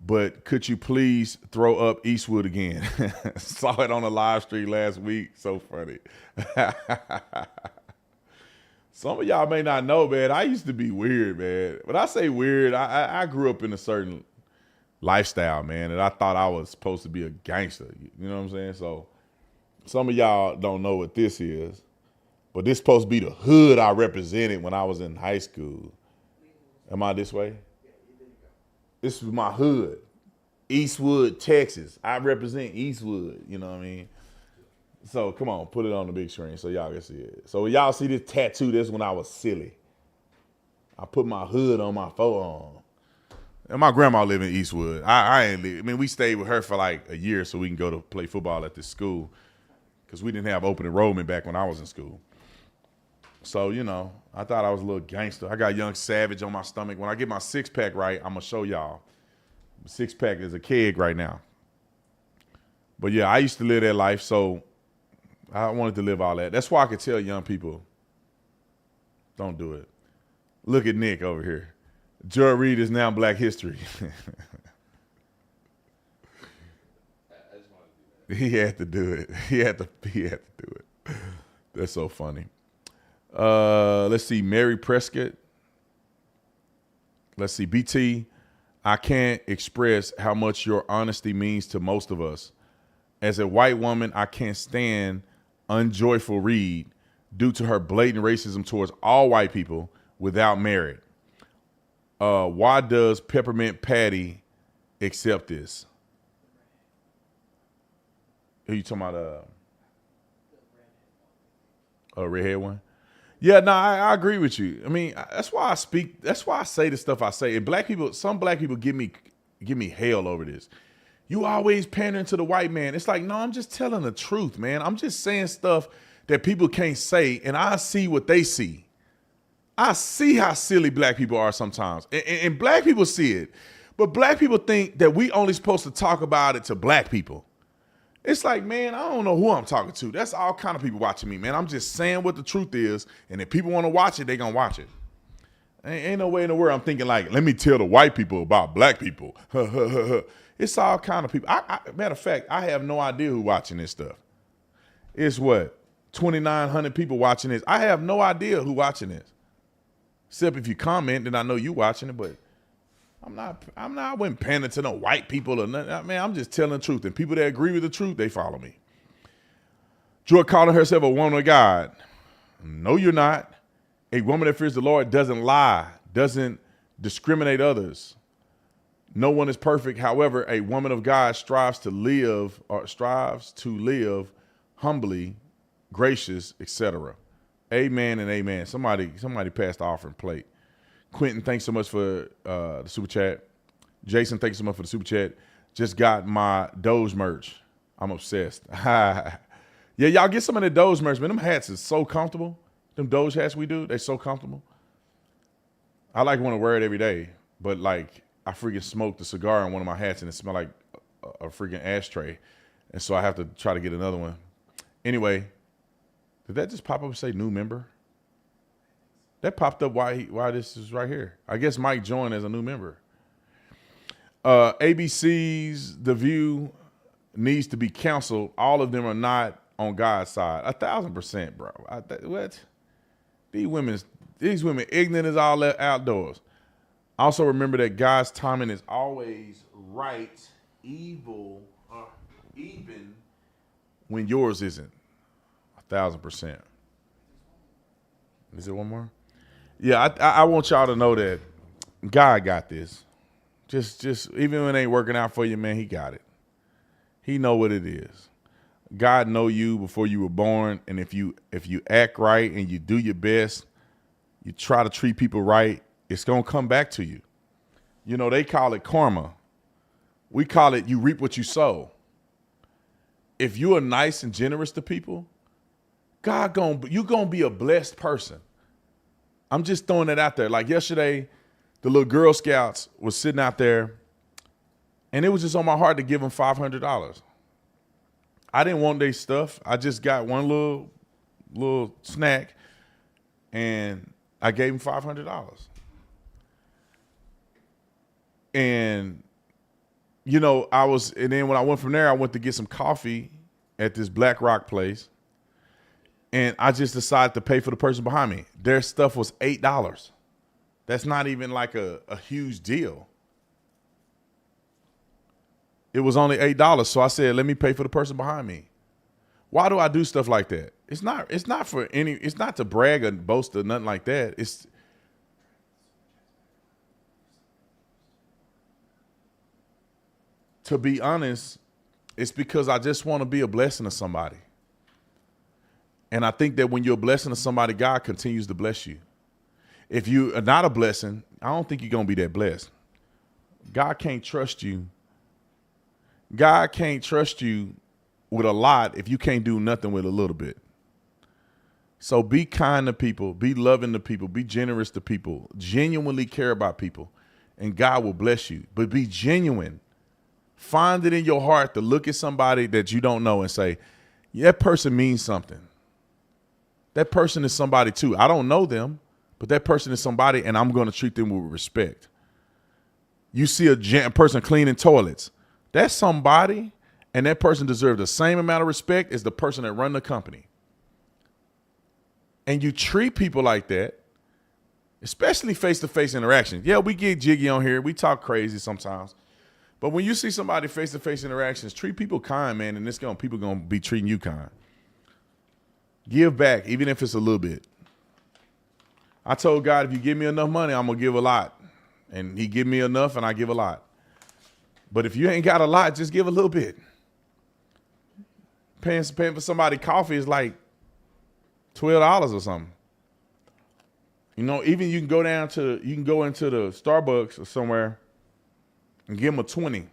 but could you please throw up Eastwood again? Saw it on a live stream last week. So funny. Some of y'all may not know, man. I used to be weird, man. When I say weird, I grew up in a certain lifestyle, man, and I thought I was supposed to be a gangster. You know what I'm saying? So some of y'all don't know what this is, but this supposed to be the hood I represented when I was in high school. Am I this way? This was my hood. Eastwood, Texas. I represent Eastwood, you know what I mean? So come on, put it on the big screen so y'all can see it. So when y'all see this tattoo, this when I was silly. I put my hood on my forearm. And my grandma lived in Eastwood. I mean, we stayed with her for like a year so we can go to play football at this school because we didn't have open enrollment back when I was in school. So, you know, I thought I was a little gangster. I got Young Savage on my stomach. When I get my six-pack right, I'm going to show y'all. Six-pack is a keg right now. But, yeah, I used to live that life, so I wanted to live all that. That's why I could tell young people, don't do it. Look at Nick over here. Joy Reid is now Black History. He had to do it. He had to do it. That's so funny. Let's see, Mary Prescott. Let's see, BT. I can't express how much your honesty means to most of us. As a white woman, I can't stand unjoyful Reid due to her blatant racism towards all white people without merit. Why does Peppermint Patty accept this? Who you talking about? Redhead one? Yeah, no, I agree with you. I mean, that's why I speak. That's why I say the stuff I say. And some black people give me hell over this. You always pandering to the white man. It's like, no, I'm just telling the truth, man. I'm just saying stuff that people can't say, and I see what they see. I see how silly black people are sometimes, and black people see it. But black people think that we only supposed to talk about it to black people. It's like, man, I don't know who I'm talking to. That's all kind of people watching me, man. I'm just saying what the truth is, and if people want to watch it, they gonna watch it. Ain't no way in the world I'm thinking like, let me tell the white people about black people. It's all kind of people. Matter of fact, I have no idea who watching this stuff. It's what, 2,900 people watching this. I have no idea who watching this. Except if you comment, then I know you watching it, but I wouldn't pander to no white people or nothing. Man, I'm just telling the truth. And people that agree with the truth, they follow me. Joy calling herself a woman of God. No, you're not. A woman that fears the Lord doesn't lie, doesn't discriminate others. No one is perfect. However, a woman of God strives to live humbly, gracious, etc. Amen and amen. Somebody passed the offering plate. Quentin, thanks so much for the super chat. Jason, thanks so much for the super chat. Just got my Doge merch. I'm obsessed. Yeah, y'all get some of the Doge merch, man. Them hats is so comfortable. Them Doge hats we do, they so comfortable. I like want to wear it every day, but like I freaking smoked a cigar in one of my hats and it smelled like a freaking ashtray. And so I have to try to get another one. Anyway, did that just pop up and say new member? That popped up why this is right here. I guess Mike joined as a new member. ABC's The View needs to be canceled. All of them are not on God's side. 1,000%, bro. What? These women ignorant as all outdoors. Also remember that God's timing is always right, even when yours isn't. 1,000%. Is there one more? Yeah, I want y'all to know that God got this. Just even when it ain't working out for you, man, he got it. He know what it is. God know you before you were born, and if you act right and you do your best, you try to treat people right, it's gonna come back to you. You know, they call it karma. We call it you reap what you sow. If you are nice and generous to people, you're gonna be a blessed person. I'm just throwing it out there. Like yesterday, the little Girl Scouts was sitting out there, and it was just on my heart to give them $500. I didn't want their stuff. I just got one little snack, and I gave them $500. And you know, and then when I went from there, I went to get some coffee at this Black Rock place. And I just decided to pay for the person behind me. Their stuff was $8. That's not even like a huge deal. It was only $8. So I said, let me pay for the person behind me. Why do I do stuff like that? It's not to brag or boast or nothing like that. To be honest, it's because I just want to be a blessing to somebody. And I think that when you're a blessing to somebody, God continues to bless you. If you are not a blessing, I don't think you're going to be that blessed. God can't trust you. God can't trust you with a lot if you can't do nothing with a little bit. So be kind to people, be loving to people, be generous to people, genuinely care about people, and God will bless you. But be genuine. Find it in your heart to look at somebody that you don't know and say, yeah, that person means something. That person is somebody too. I don't know them, but that person is somebody, and I'm going to treat them with respect. You see a person cleaning toilets. That's somebody, And that person deserves the same amount of respect as the person that run the company. And you treat people like that, especially face-to-face interactions. Yeah, we get jiggy on here. We talk crazy sometimes. But when you see somebody face-to-face interactions, treat people kind, man, and people going to be treating you kind. Give back, even if it's a little bit. I told God, if you give me enough money, I'm going to give a lot. And he give me enough, and I give a lot. But if you ain't got a lot, just give a little bit. Paying for somebody coffee is like $12 or something. You know, even you can go into the Starbucks or somewhere and give them a 20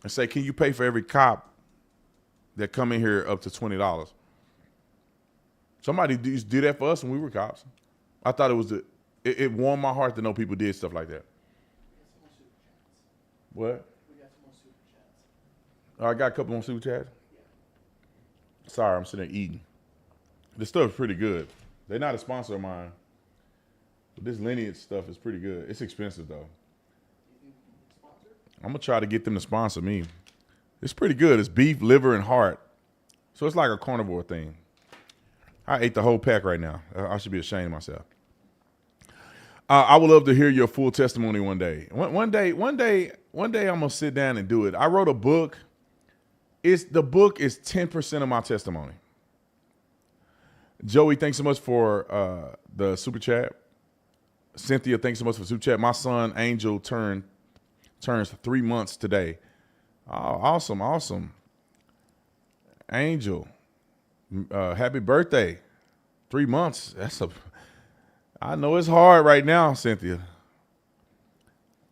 and say, can you pay for every cop that come in here up to $20? Somebody used to do that for us when we were cops. I thought it warmed my heart to know people did stuff like that. What? Oh, I got a couple more super chats. Sorry, I'm sitting there eating. This stuff is pretty good. They're not a sponsor of mine. But this Lineage stuff is pretty good. It's expensive, though. I'm going to try to get them to sponsor me. It's pretty good. It's beef, liver, and heart. So it's like a carnivore thing. I ate the whole pack right now. I should be ashamed of myself. I would love to hear your full testimony one day. One day, I'm going to sit down and do it. I wrote a book. The book is 10% of my testimony. Joey, thanks so much for the super chat. Cynthia, thanks so much for the super chat. My son Angel turns 3 months today. Oh, awesome. Angel, happy birthday. 3 months. I know it's hard right now, Cynthia.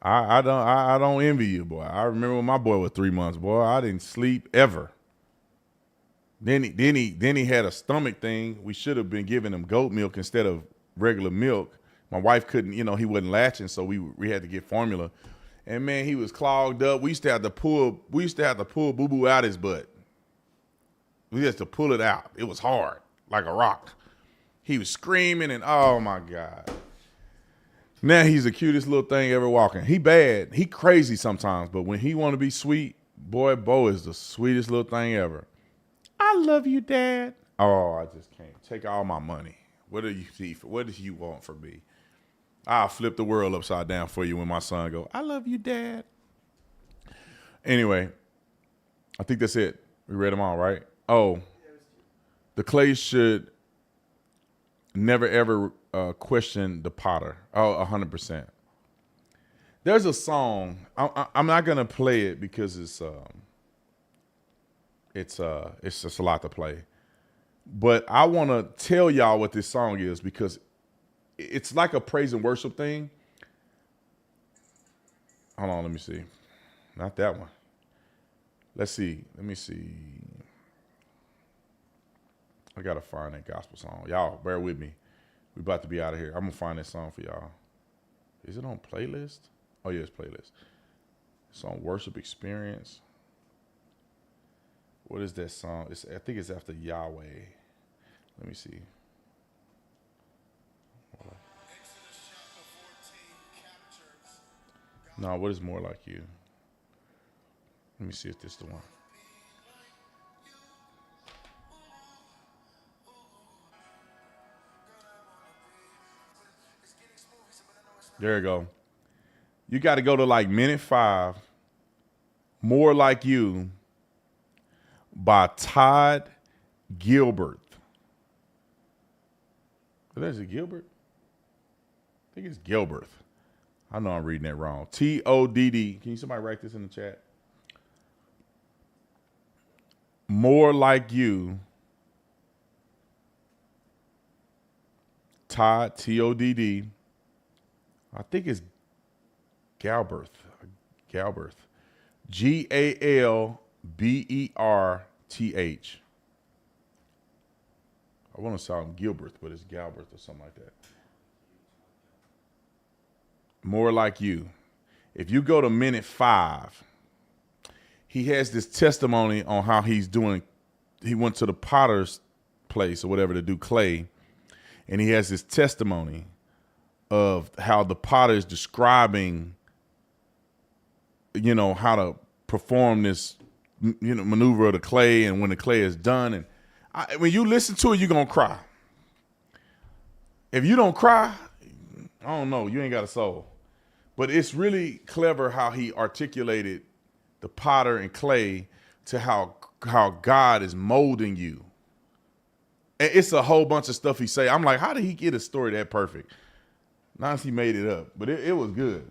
I don't envy you, boy. I remember when my boy was 3 months, boy. I didn't sleep ever. Then he had a stomach thing. We should have been giving him goat milk instead of regular milk. My wife couldn't, he wasn't latching, so we had to get formula. And man, he was clogged up. We used to have to pull boo-boo out his butt. We had to pull it out. It was hard, like a rock. He was screaming and oh my God. Now he's the cutest little thing ever walking. He bad. He crazy sometimes, but when he want to be sweet, boy, Bo is the sweetest little thing ever. I love you, Dad. Oh, I just can't. Take all my money. What do you want from me? I'll flip the world upside down for you when my son go, I love you, Dad. Anyway, I think that's it. We read them all, right? Oh, the Clays should never, ever question the potter. Oh, 100%. There's a song. I'm not going to play it because it's just a lot to play. But I want to tell y'all what this song is because it's like a praise and worship thing. Hold on, let me see. Not that one. Let's see. Let me see. I got to find that gospel song. Y'all, bear with me. We about to be out of here. I'm going to find that song for y'all. Is it on playlist? Oh, yeah, it's playlist. It's on Worship Experience. What is that song? I think it's after Yahweh. Let me see. No, what is more like you? Let me see if this is the one. There you go. You got to go to like minute 5. More Like You by Todd Gilbert. Is it Gilbert? I think it's Gilbert. I know I'm reading that wrong. Todd. Can somebody write this in the chat? More Like You. Todd, Todd. I think it's Galberth. Galberth. I want to sound Gilbert, but it's Galberth or something like that. More Like You. If you go to minute 5, he has this testimony on how he's doing. He went to the potter's place or whatever to do clay, and he has this testimony of how the potter is describing, how to perform this maneuver of the clay and when the clay is done. And when you listen to it, you're going to cry. If you don't cry, I don't know, you ain't got a soul. But it's really clever how he articulated the potter and clay to how God is molding you. And it's a whole bunch of stuff he say. I'm like, how did he get a story that perfect? Not he made it up, but it was good.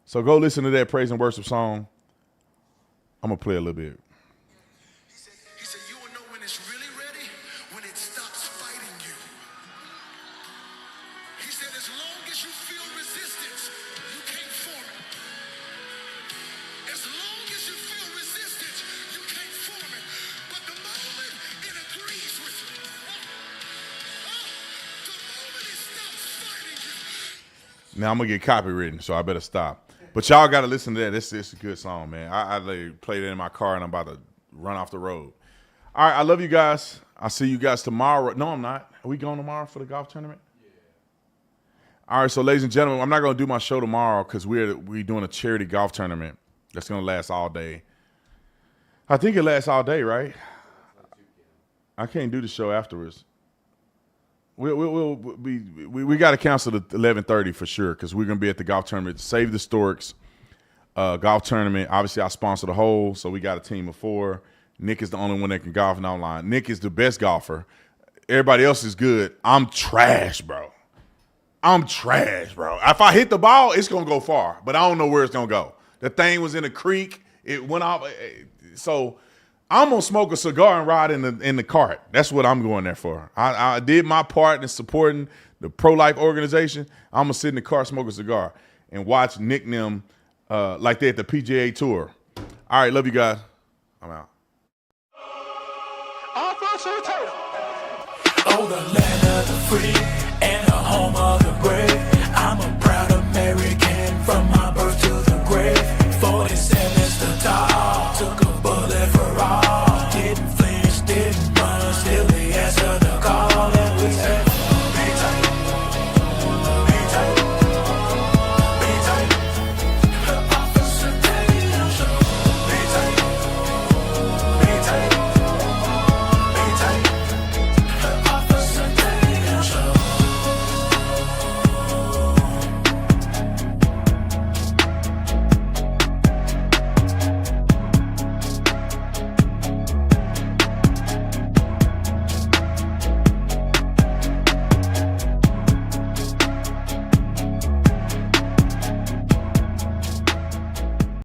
So go listen to that praise and worship song. I'm going to play a little bit. He said, you will know when it's really ready, when it stops fighting you. He said, as long as you feel resistance, you can't form it. As long as you feel resistance, you can't form it. But the moment it agrees with you, the moment it stops fighting you. Now I'm going to get copywritten, so I better stop. But y'all got to listen to that. It's a good song, man. I played it in my car, and I'm about to run off the road. All right, I love you guys. I'll see you guys tomorrow. No, I'm not. Are we going tomorrow for the golf tournament? Yeah. All right, so ladies and gentlemen, I'm not going to do my show tomorrow because we're doing a charity golf tournament that's going to last all day. I think it lasts all day, right? I can't do the show afterwards. We got to cancel the 11:30 for sure because we're going to be at the golf tournament. Save the Storks golf tournament. Obviously, I sponsor the whole, so we got a team of 4. Nick is the only one that can golf and online. Nick is the best golfer. Everybody else is good. I'm trash, bro. If I hit the ball, it's going to go far, but I don't know where it's going to go. The thing was in a creek. It went off. So I'm going to smoke a cigar and ride in the cart. That's what I'm going there for. I did my part in supporting the pro-life organization. I'm going to sit in the car, smoke a cigar, and watch Nick and them like they at the PGA Tour. All right, love you guys. I'm out. Oh, the land of the free and the home of the brave. I'm a proud American from my birth to the grave. 47